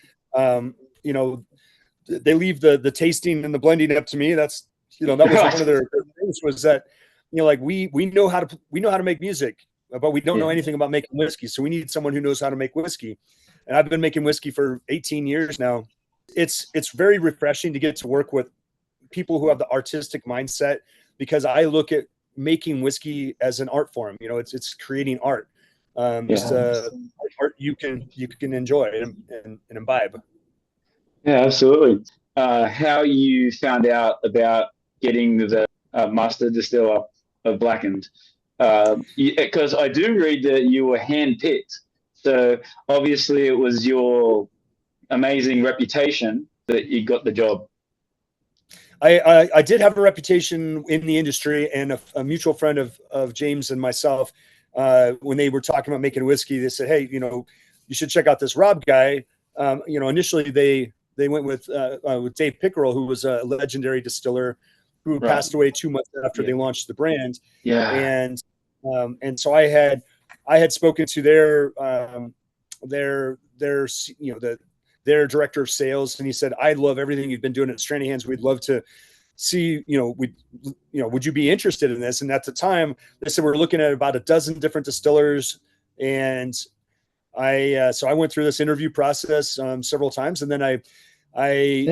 They leave the tasting and the blending up to me. That's that was one of their things, was that we know how to make music, but we don't know anything about making whiskey. So we need someone who knows how to make whiskey. And I've been making whiskey for 18 years now. It's very refreshing to get to work with people who have the artistic mindset, because I look at making whiskey as an art form. It's creating art. Just art you can enjoy and imbibe. Yeah, absolutely. how you found out about getting the master distiller of Blackened. Because I do read that you were handpicked. So obviously it was your amazing reputation that you got the job. I did have a reputation in the industry, and a mutual friend of James and myself, when they were talking about making whiskey, they said, "Hey, you should check out this Rob guy." Initially they went with Dave Pickerel, who was a legendary distiller who Right. passed away 2 months after Yeah. they launched the brand, Yeah. and so I had spoken to their director of sales, and he said, "I love everything you've been doing at Stranahan's. We'd love to see, would you be interested in this?" And at the time, they said we're looking at about a dozen different distillers, and so I went through this interview process several times, and then Yeah. I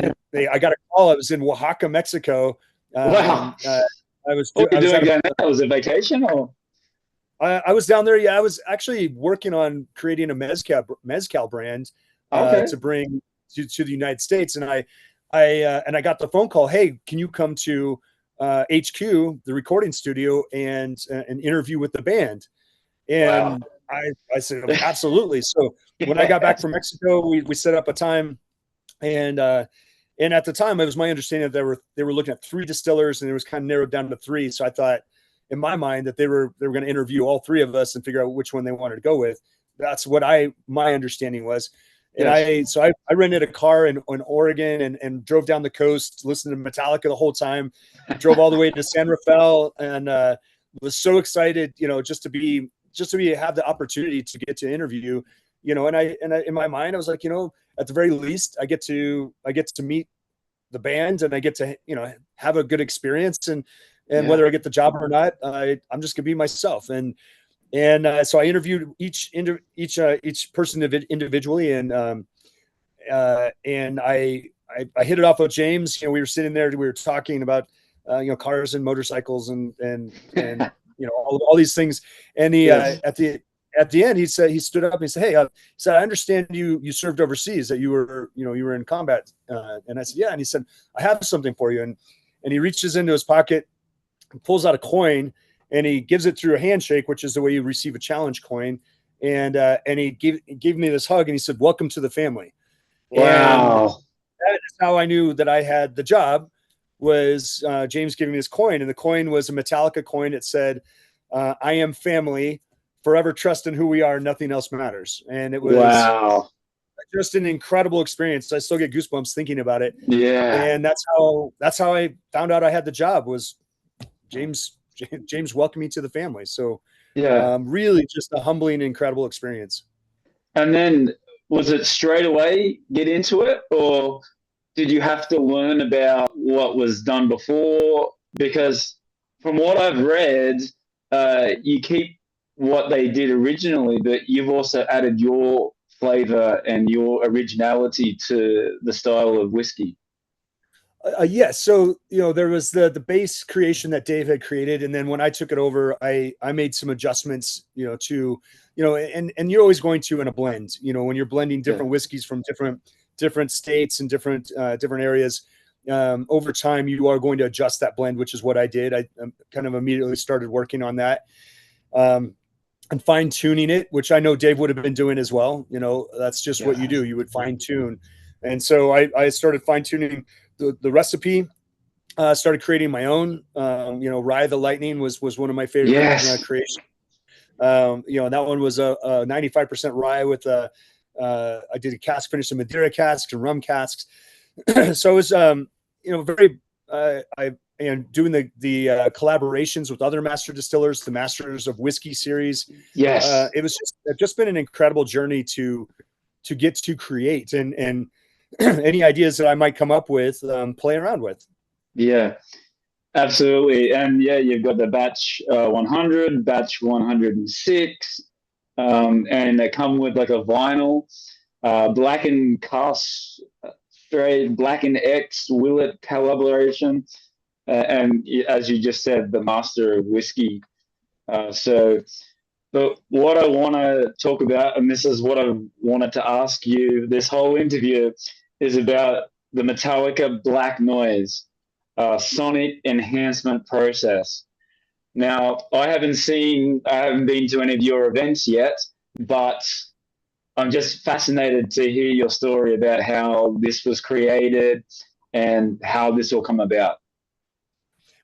got a call. I was in Oaxaca, Mexico. Wow. I was What I were you was doing at down there? Was it vacation or? I was down there. Yeah, I was actually working on creating a mezcal brand Okay. to bring to the United States, and I got the phone call. "Hey, can you come to HQ, the recording studio, and an interview with the band?" Wow. And I said, "Absolutely." So when I got back from Mexico, we set up a time, and at the time, it was my understanding that they were looking at 3 distillers, and it was kind of narrowed down to 3. So I thought, in my mind, that they were going to interview all 3 of us and figure out which one they wanted to go with. That's what my understanding was. And Yes. I rented a car in Oregon, and drove down the coast, listened to Metallica the whole time, drove all the way to San Rafael, and was so excited, just to have the opportunity to get to interview, and I in my mind I was like, at the very least I get to meet the band, and I get to have a good experience, and Yeah. whether I get the job or not, I'm just gonna be myself. And so I interviewed each person individually, and I hit it off with James. We were sitting there, we were talking about cars and motorcycles, and all these things. And he Yes. at the end, he stood up and he said, "Hey," he said, "I understand you served overseas, that you were in combat." And I said, "Yeah." And he said, "I have something for you." And he reaches into his pocket and pulls out a coin, and he gives it through a handshake, which is the way you receive a challenge coin. And he gave me this hug, and he said, "Welcome to the family." And Wow. that is how I knew that I had the job, was James giving me this coin. And the coin was a Metallica coin. It said, "I am family, forever trust in who we are. Nothing else matters." And it was Wow. just an incredible experience. I still get goosebumps thinking about it. Yeah. And that's how I found out I had the job, was James James welcomed me to the family. So Yeah. really just a humbling, incredible experience. And then was it straight away get into it, or did you have to learn about what was done before? Because from what I've read, you keep what they did originally, but you've also added your flavor and your originality to the style of whiskey. Yes. So, there was the base creation that Dave had created. And then when I took it over, I made some adjustments, and you're always going to in a blend, when you're blending Yeah. different whiskeys from different states and different areas. Over time, you are going to adjust that blend, which is what I did. I kind of immediately started working on that. And fine tuning it, which I know Dave would have been doing as well. That's just what you Yeah. do. You would fine tune. And so I started fine tuning the recipe, started creating my own. Rye The Lightning was one of my favorite Yes. creations. And that one was a 95% rye with I did a cask finish, some Madeira casks and rum casks. So it was, very, I and doing the collaborations with other master distillers, the Masters of Whiskey series. Yes. It's just been an incredible journey to get to create, and any ideas that I might come up with, play around with. Yeah. Absolutely. And yeah, you've got the batch 100, batch 106, and they come with like a vinyl, blackened cast, straight blackened X Willet collaboration, and as you just said, the master of whiskey. So, but what I want to talk about, and this is what I wanted to ask you this whole interview, is about the Metallica Black Noise sonic enhancement process. Now, I haven't been to any of your events yet, but I'm just fascinated to hear your story about how this was created and how this all come about.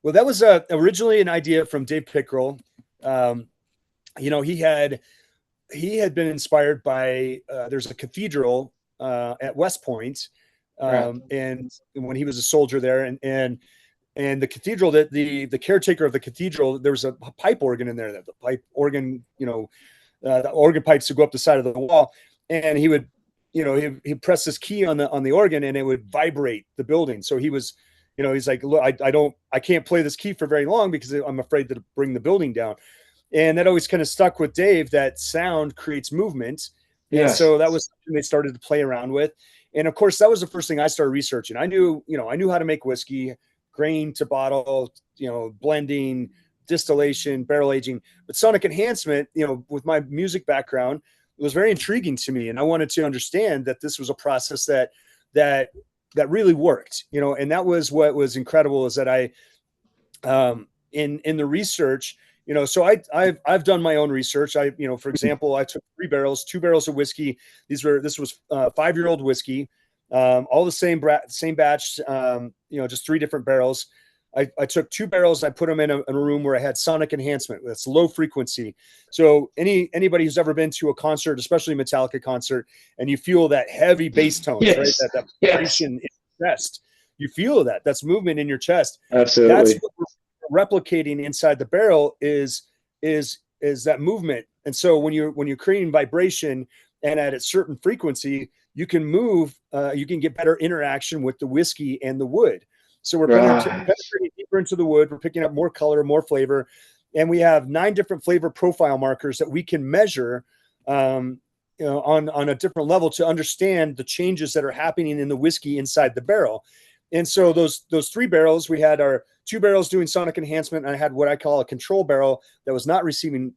Well, that was originally an idea from Dave Pickrell. You know, he had been inspired by there's a cathedral at West Point, Right. and when he was a soldier there, and the cathedral, that the caretaker of the cathedral, there was a pipe organ in there, that the pipe organ, you know, the organ pipes would go up the side of the wall, and he would, you know, he'd press this key on the organ, and it would vibrate the building. So he was, you know, he's like, look, I can't play this key for very long because I'm afraid to bring the building down. And that always kind of stuck with Dave, that sound creates movement. And Yes. so that was something they started to play around with. And of course, that was the first thing I started researching. I knew how to make whiskey, grain to bottle, you know, blending, distillation, barrel aging, but sonic enhancement, you know, with my music background, it was very intriguing to me. And I wanted to understand that this was a process that really worked, you know. And that was what was incredible, is that I, in the research, you know, so I've done my own research. You know, for example, I took 2 barrels of whiskey. This was 5-year-old whiskey, all the same batch, you know, just 3 different barrels. I took 2 barrels. I put them in a room where I had sonic enhancement. That's low frequency. So anybody who's ever been to a concert, especially a Metallica concert, and you feel that heavy bass tones, Yes. right? That Yes. vibration in your chest. You feel that. That's movement in your chest. Absolutely. That's what we're replicating inside the barrel is that movement. And so when you're creating vibration and at a certain frequency, you can move, you can get better interaction with the whiskey and the wood. So we're penetrating deeper into the wood. We're picking up more color, more flavor, and we have 9 different flavor profile markers that we can measure, you know, on a different level to understand the changes that are happening in the whiskey inside the barrel. And so those 3 barrels, we had our 2 barrels doing sonic enhancement, and I had what I call a control barrel that was not receiving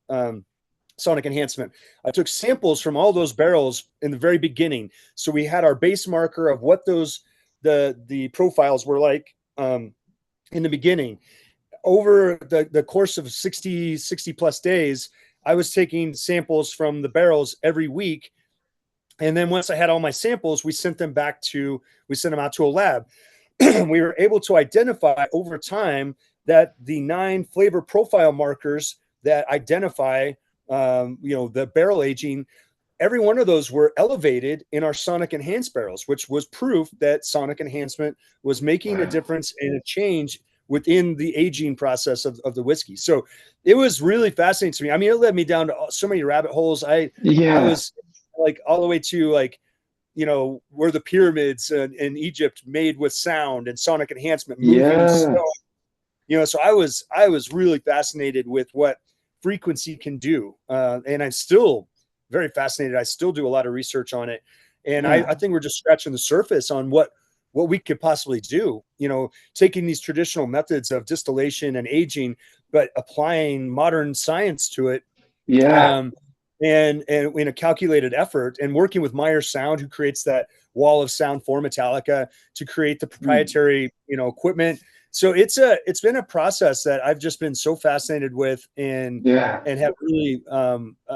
sonic enhancement. I took samples from all those barrels in the very beginning. So we had our base marker of what the profiles were like in the beginning. Over the course of 60 plus days, I was taking samples from the barrels every week. And then once I had all my samples, we sent them out to a lab. We were able to identify over time that the 9 flavor profile markers that identify, you know, the barrel aging, every one of those were elevated in our sonic enhanced barrels, which was proof that sonic enhancement was making a difference and a change within the aging process of the whiskey. So it was really fascinating to me. I mean, it led me down to so many rabbit holes. I was like all the way to, like, you know, were the pyramids in Egypt made with sound and sonic enhancement, moving stone. You know, so I was really fascinated with what frequency can do, and I'm still very fascinated. I still do a lot of research on it, and I think we're just scratching the surface on what we could possibly do. You know, taking these traditional methods of distillation and aging, but applying modern science to it. And in a calculated effort, and working with Meyer Sound, who creates that wall of sound for Metallica, to create the proprietary, you know, equipment. So it's been a process that I've just been so fascinated with, and have really,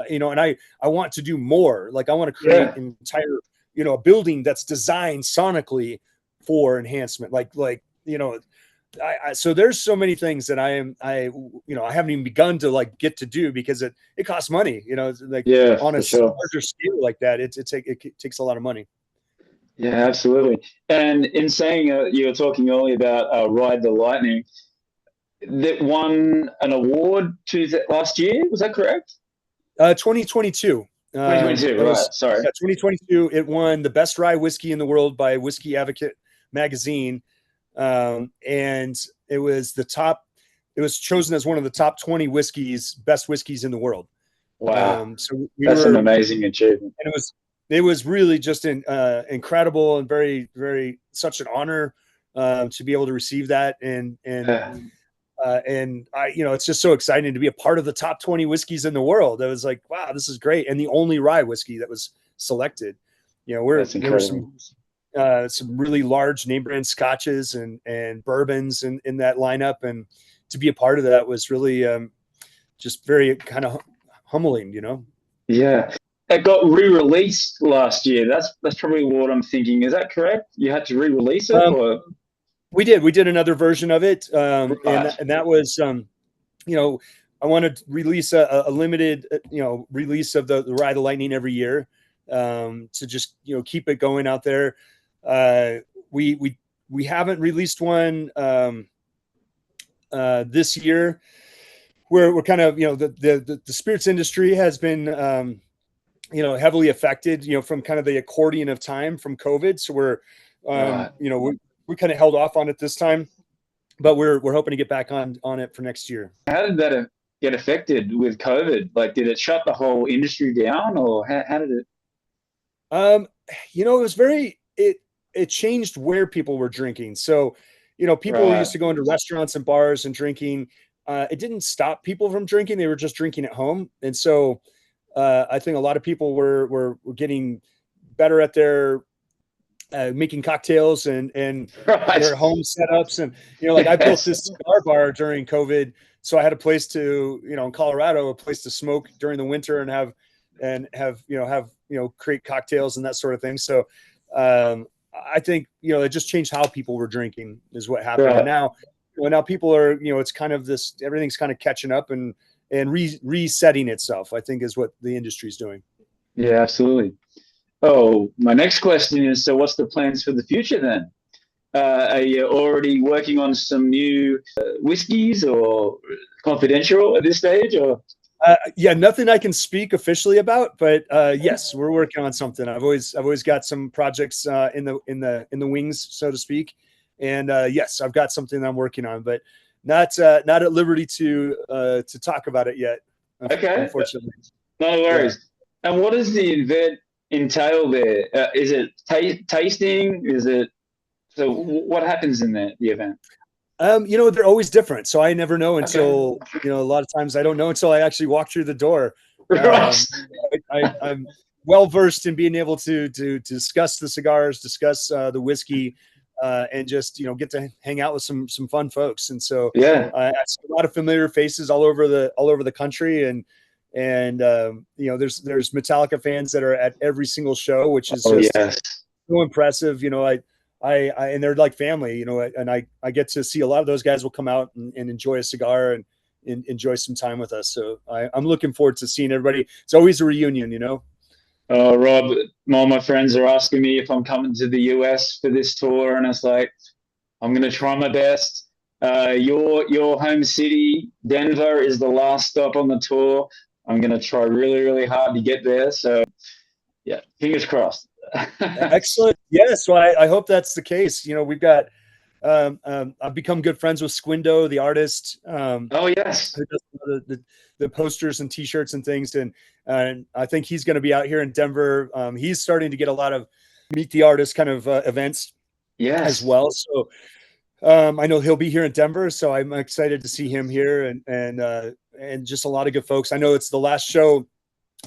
you know, and I want to do more. Like, I want to create an entire, you know, a building that's designed sonically for enhancement. Like, you know, so there's so many things that I you know, I haven't even begun to like get to do, because it costs money, you know, like on a larger scale like that, it takes a lot of money. Yeah, absolutely. And in saying, you were talking earlier about Rye The Lightning, that won an award last year. Was that correct? 2022. 2022, right. Sorry. Yeah, 2022. It won the best rye whiskey in the world by Whiskey Advocate magazine. And it was chosen as one of the top 20 best whiskeys in the world. Wow. So that's an amazing achievement. And it was really just incredible, and very, very, such an honor to be able to receive that. And I, you know, it's just so exciting to be a part of the top 20 whiskeys in the world. I was like, wow, this is great. And the only rye whiskey that was selected. You know, there were some some really large name brand scotches and bourbons in that lineup. And to be a part of that was really just very kind of humbling, you know? Yeah. It got re-released last year. That's probably what I'm thinking. Is that correct? You had to re-release it, or we did another version of it, right. and that was you know, I wanted to release a limited release of the Rye The Lightning every year, to just keep it going out there. We haven't released one this year. We're kind of the spirits industry has been heavily affected from kind of the accordion of time from COVID. So we're Right. we kind of held off on it this time, but we're hoping to get back on it for next year. How did that get affected with COVID? Like, did it shut the whole industry down, or how did it? It was it changed where people were drinking. So, people were used to going to restaurants and bars and drinking. It didn't stop people from drinking. They were just drinking at home. And so, I think a lot of people were getting better at their making cocktails and Right. their home setups. And, like I built this cigar bar during COVID. So I had a place to, in Colorado, a place to smoke during the winter and have create cocktails and that sort of thing. So, I think, it just changed how people were drinking is what happened. Right. And now people are, it's kind of everything's kind of catching up and resetting itself, I think, is what the industry's doing. Yeah, absolutely. Oh, my next question is, so what's the plans for the future then? Are you already working on some new whiskeys, or confidential at this stage, or? Yeah, nothing I can speak officially about, but yes, we're working on something. I've always got some projects in the wings, so to speak. And yes, I've got something I'm working on, but not at liberty to talk about it yet. Okay, unfortunately. No worries. Yeah. And what does the event entail there? Is it tasting? Is it? So what happens in the event? They're always different. So I never know until, a lot of times I don't know until I actually walk through the door. I'm well-versed in being able to discuss the cigars, discuss the whiskey, and just, get to hang out with some fun folks. And so I see a lot of familiar faces all over the country. And there's Metallica fans that are at every single show, which is so impressive. And they're like family, and I get to see a lot of those guys will come out and enjoy a cigar and enjoy some time with us. So I'm looking forward to seeing everybody. It's always a reunion, Rob, all my friends are asking me if I'm coming to the US for this tour, and it's like, I'm going to try my best. Your home city, Denver, is the last stop on the tour. I'm going to try really, really hard to get there. So, yeah, fingers crossed. Excellent. Yes. Well, I hope that's the case. We've got, I've become good friends with Squindo, the artist. Oh yes. The posters and t-shirts and things. And I think he's going to be out here in Denver. He's starting to get a lot of meet the artist kind of events as well. So I know he'll be here in Denver, so I'm excited to see him here and just a lot of good folks. I know it's the last show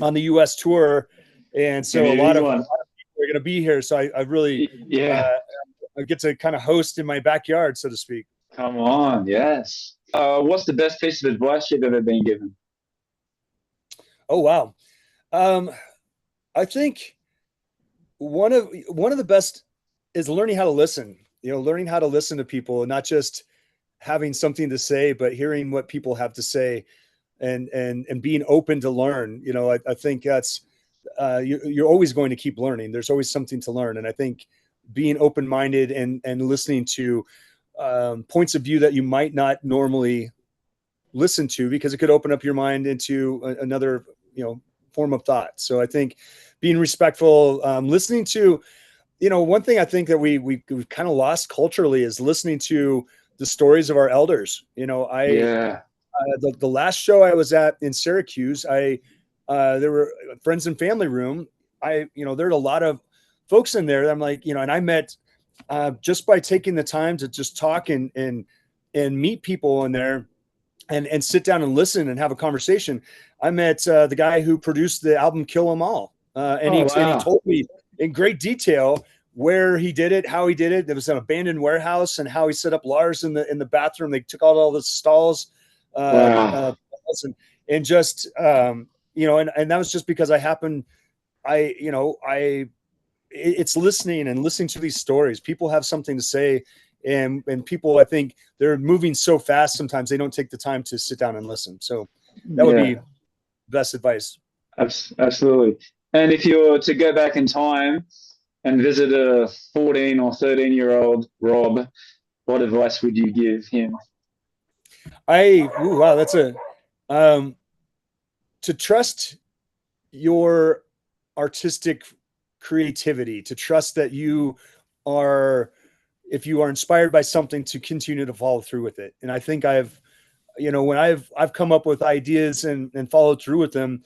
on the US tour. And so a lot of people are going to be here. So I really, I get to kind of host in my backyard, so to speak. Come on. Yes. What's the best piece of advice you've ever been given? Oh, wow. I think one of the best is learning how to listen, learning how to listen to people and not just having something to say, but hearing what people have to say and being open to learn. I think that's, you're always going to keep learning. There's always something to learn. And I think being open-minded and listening to points of view that you might not normally listen to, because it could open up your mind into another, form of thought. So I think being respectful, listening to, one thing I think that we've kind of lost culturally is listening to the stories of our elders. The last show I was at in Syracuse, there were friends and family room. There's a lot of folks in there that I'm like, and I met just by taking the time to just talk and meet people in there and sit down and listen and have a conversation. I met the guy who produced the album Kill 'Em All. And he told me in great detail where he did it, how he did it. There was an abandoned warehouse, and how he set up Lars in the bathroom. They took out all the stalls, Wow. and just and that was just because it's listening and listening to these stories. People have something to say, and people, I think they're moving so fast sometimes they don't take the time to sit down and listen. So that would be best advice. Absolutely. And if you were to go back in time and visit a 14 or 13-year-old Rob, what advice would you give him? Wow, that's to trust your artistic creativity, to trust that if you are inspired by something, to continue to follow through with it. And I think when I've come up with ideas and followed through with them,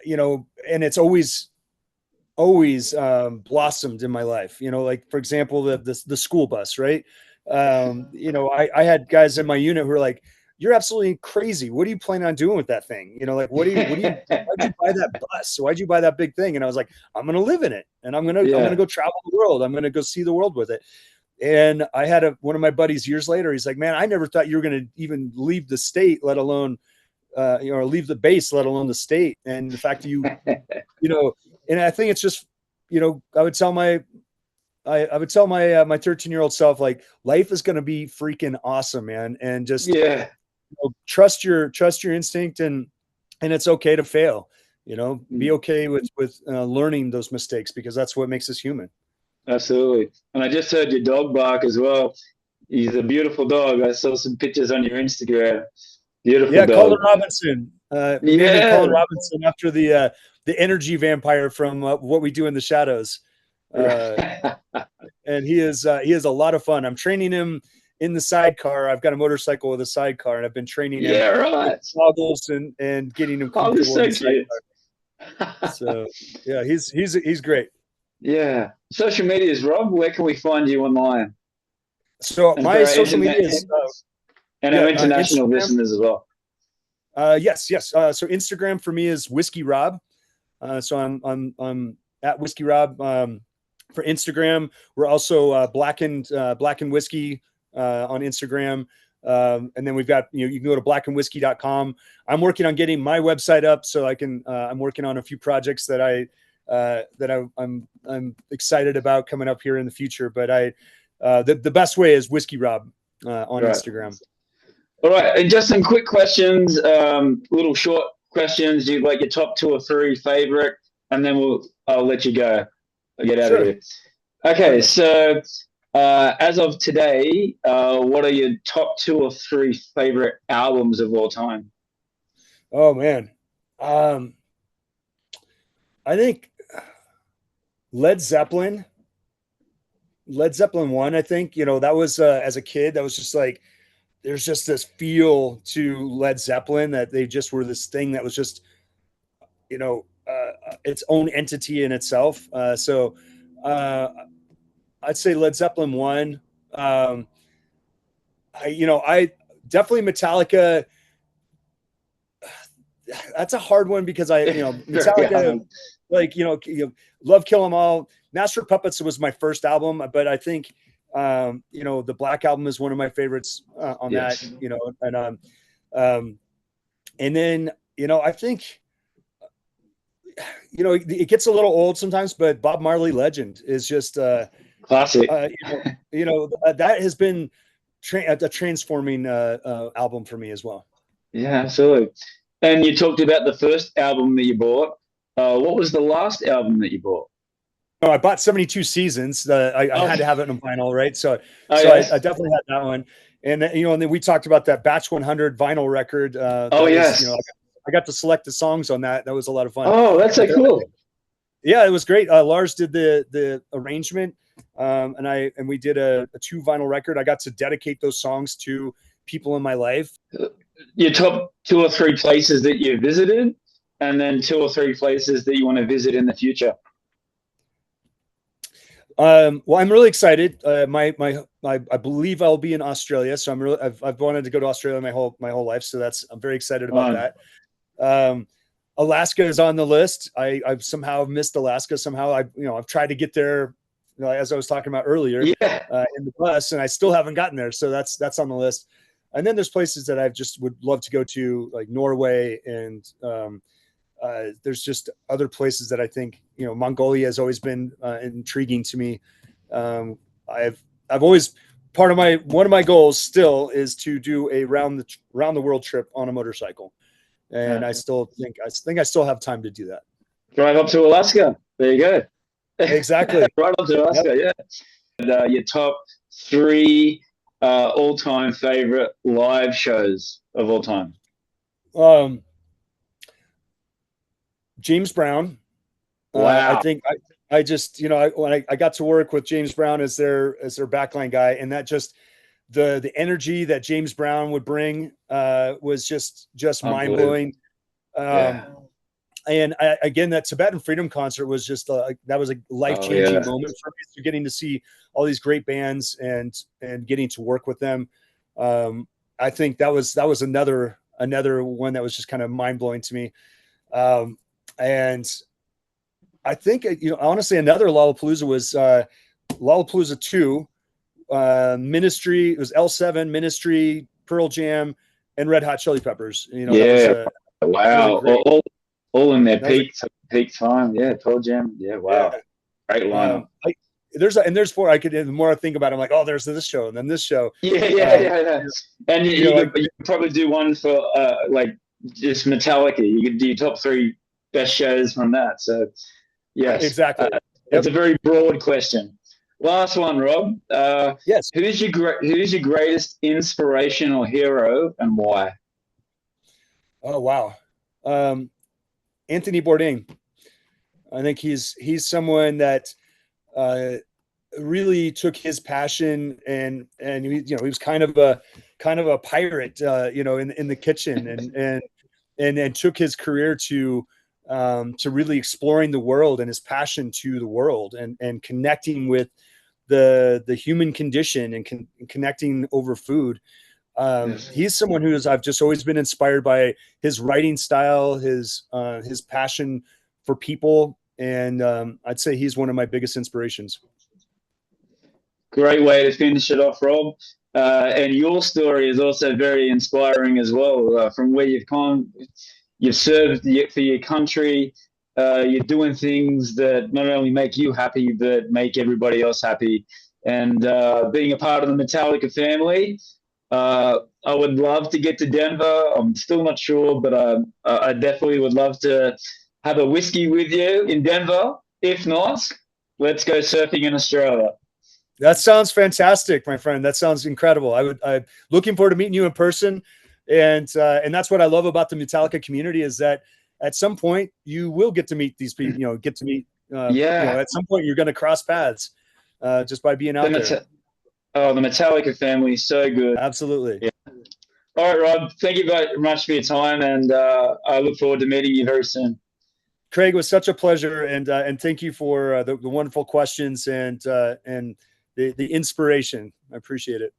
and it's always blossomed in my life. Like, for example, the school bus, right? I had guys in my unit who were like, "You're absolutely crazy. What are you planning on doing with that thing? Like, why'd you buy that bus? Why'd you buy that big thing?" And I was like, "I'm going to live in it, and I'm going to go travel the world. I'm going to go see the world with it." And I had one of my buddies years later. He's like, "Man, I never thought you were going to even leave the state, let alone, or leave the base, let alone the state." And the fact that and I think it's just, I would tell my 13-year-old self, like, life is going to be freaking awesome, man. And just, trust your instinct, and it's okay to fail, be okay with learning those mistakes, because that's what makes us human. Absolutely. And I just heard your dog bark as well. He's a beautiful dog. I saw some pictures on your Instagram. Beautiful dog. Colin Robinson. Named him Colin Robinson after the energy vampire from What We Do in the Shadows. And he is a lot with a training him in the sidecar. I've got a motorcycle with a sidecar, and I've been training him with goggles and getting him comfortable in the sidecar. So yeah, he's great. Yeah. Social medias, Rob, where can we find you online? So my social media is and our international listeners as well. Yes. So Instagram for me is Whiskey Rob. So I'm at Whiskey Rob for Instagram. We're also Blackened Whiskey on Instagram. And then we've got, you can go to blackenedwhiskey.com. I'm working on getting my website up so I can, I'm working on a few projects that I'm excited about coming up here in the future. But the best way is Whiskey Rob on Instagram. All right. And just some quick questions, little short questions. You like your top 2 or 3 favorite, and then I'll let you go. I'll get out of here. Okay. So as of today, what are your top 2 or 3 favorite albums of all time? Oh man. I think Led Zeppelin 1, I think, that was, as a kid, that was just like, there's just this feel to Led Zeppelin that they just were this thing that was just, its own entity in itself. So I'd say Led Zeppelin 1. I definitely Metallica. That's a hard one because Metallica, Love Kill 'Em All. Master of Puppets was my first album, but I think the Black Album is one of my favorites on that. And then I think it gets a little old sometimes, but Bob Marley Legend is just classic. That has been a transforming album for me as well. Yeah, absolutely. And you talked about the first album that you bought. What was the last album that you bought? No, I bought 72 Seasons. I had to have it on vinyl, right? So I definitely had that one. And and then we talked about that Batch 100 vinyl record. Yes. I got to select the songs on that. That was a lot of fun. Oh, that's so cool. Yeah, it was great. Lars did the arrangement, and we did a 2 vinyl record. I got to dedicate those songs to people in my life. Your top 2 or 3 places that you visited, and then 2 or 3 places that you want to visit in the future. Well, I'm really excited. I believe I'll be in Australia, so I've wanted to go to Australia my whole life, so I'm very excited about that. Alaska is on the list. I've somehow missed Alaska. Somehow I've tried to get there as I was talking about earlier, Yeah. in the bus, and I still haven't gotten there. So that's on the list. And then there's places that I just would love to go to, like Norway, and there's just other places that I think, Mongolia has always been intriguing to me. I've always one of my goals still is to do a round the world trip on a motorcycle, and I think I still have time to do that. Drive up to Alaska. There you go. Exactly. Right up to Alaska. Yep. Yeah. And, your top 3 all-time favorite live shows of all time. James Brown. Wow. I think I just, when I got to work with James Brown as their backline guy, and that just the energy that James Brown would bring was just mind blowing. And again, that Tibetan Freedom concert was just that was a life-changing moment for me. So getting to see all these great bands and getting to work with them, I think that was another one that was just kind of mind blowing to me. And I think, honestly, another Lollapalooza was Lollapalooza 2, Ministry. It was L7, Ministry, Pearl Jam, and Red Hot Chili Peppers. Wow. That was all in their peak time. Yeah, Pearl Jam. Yeah, wow. Yeah. Great lineup. There's 4. The more I think about it, I'm like, oh, there's this show and then this show. Yeah. And you could probably do one for like just Metallica. You could do your top 3 best shows from that. So yes, exactly. It's a very broad question. Last one, Rob. Yes. Who's your greatest inspirational hero and why? Oh wow. Anthony Bourdain. I think he's someone that really took his passion and he was kind of a pirate, in the kitchen, and took his career to really exploring the world, and his passion to the world, and connecting with the human condition, and connecting over food. He's someone I've just always been inspired by his writing style, his passion for people. And I'd say he's one of my biggest inspirations. Great way to finish it off, Rob. And your story is also very inspiring as well. From where you've come, you've served for your country. You're doing things that not only make you happy, but make everybody else happy. And being a part of the Metallica family, I would love to get to Denver. I'm still not sure, but I definitely would love to have a whiskey with you in Denver. If not, let's go surfing in Australia. That sounds fantastic, my friend. That sounds incredible. I'm looking forward to meeting you in person. And that's what I love about the Metallica community, is that at some point you will get to meet these people, at some point you're going to cross paths just by being out there. Oh, the Metallica family is so good. Absolutely. Yeah. All right, Rob, thank you very much for your time, and I look forward to meeting you very soon. Craig, it was such a pleasure, and thank you for the wonderful questions and the inspiration. I appreciate it.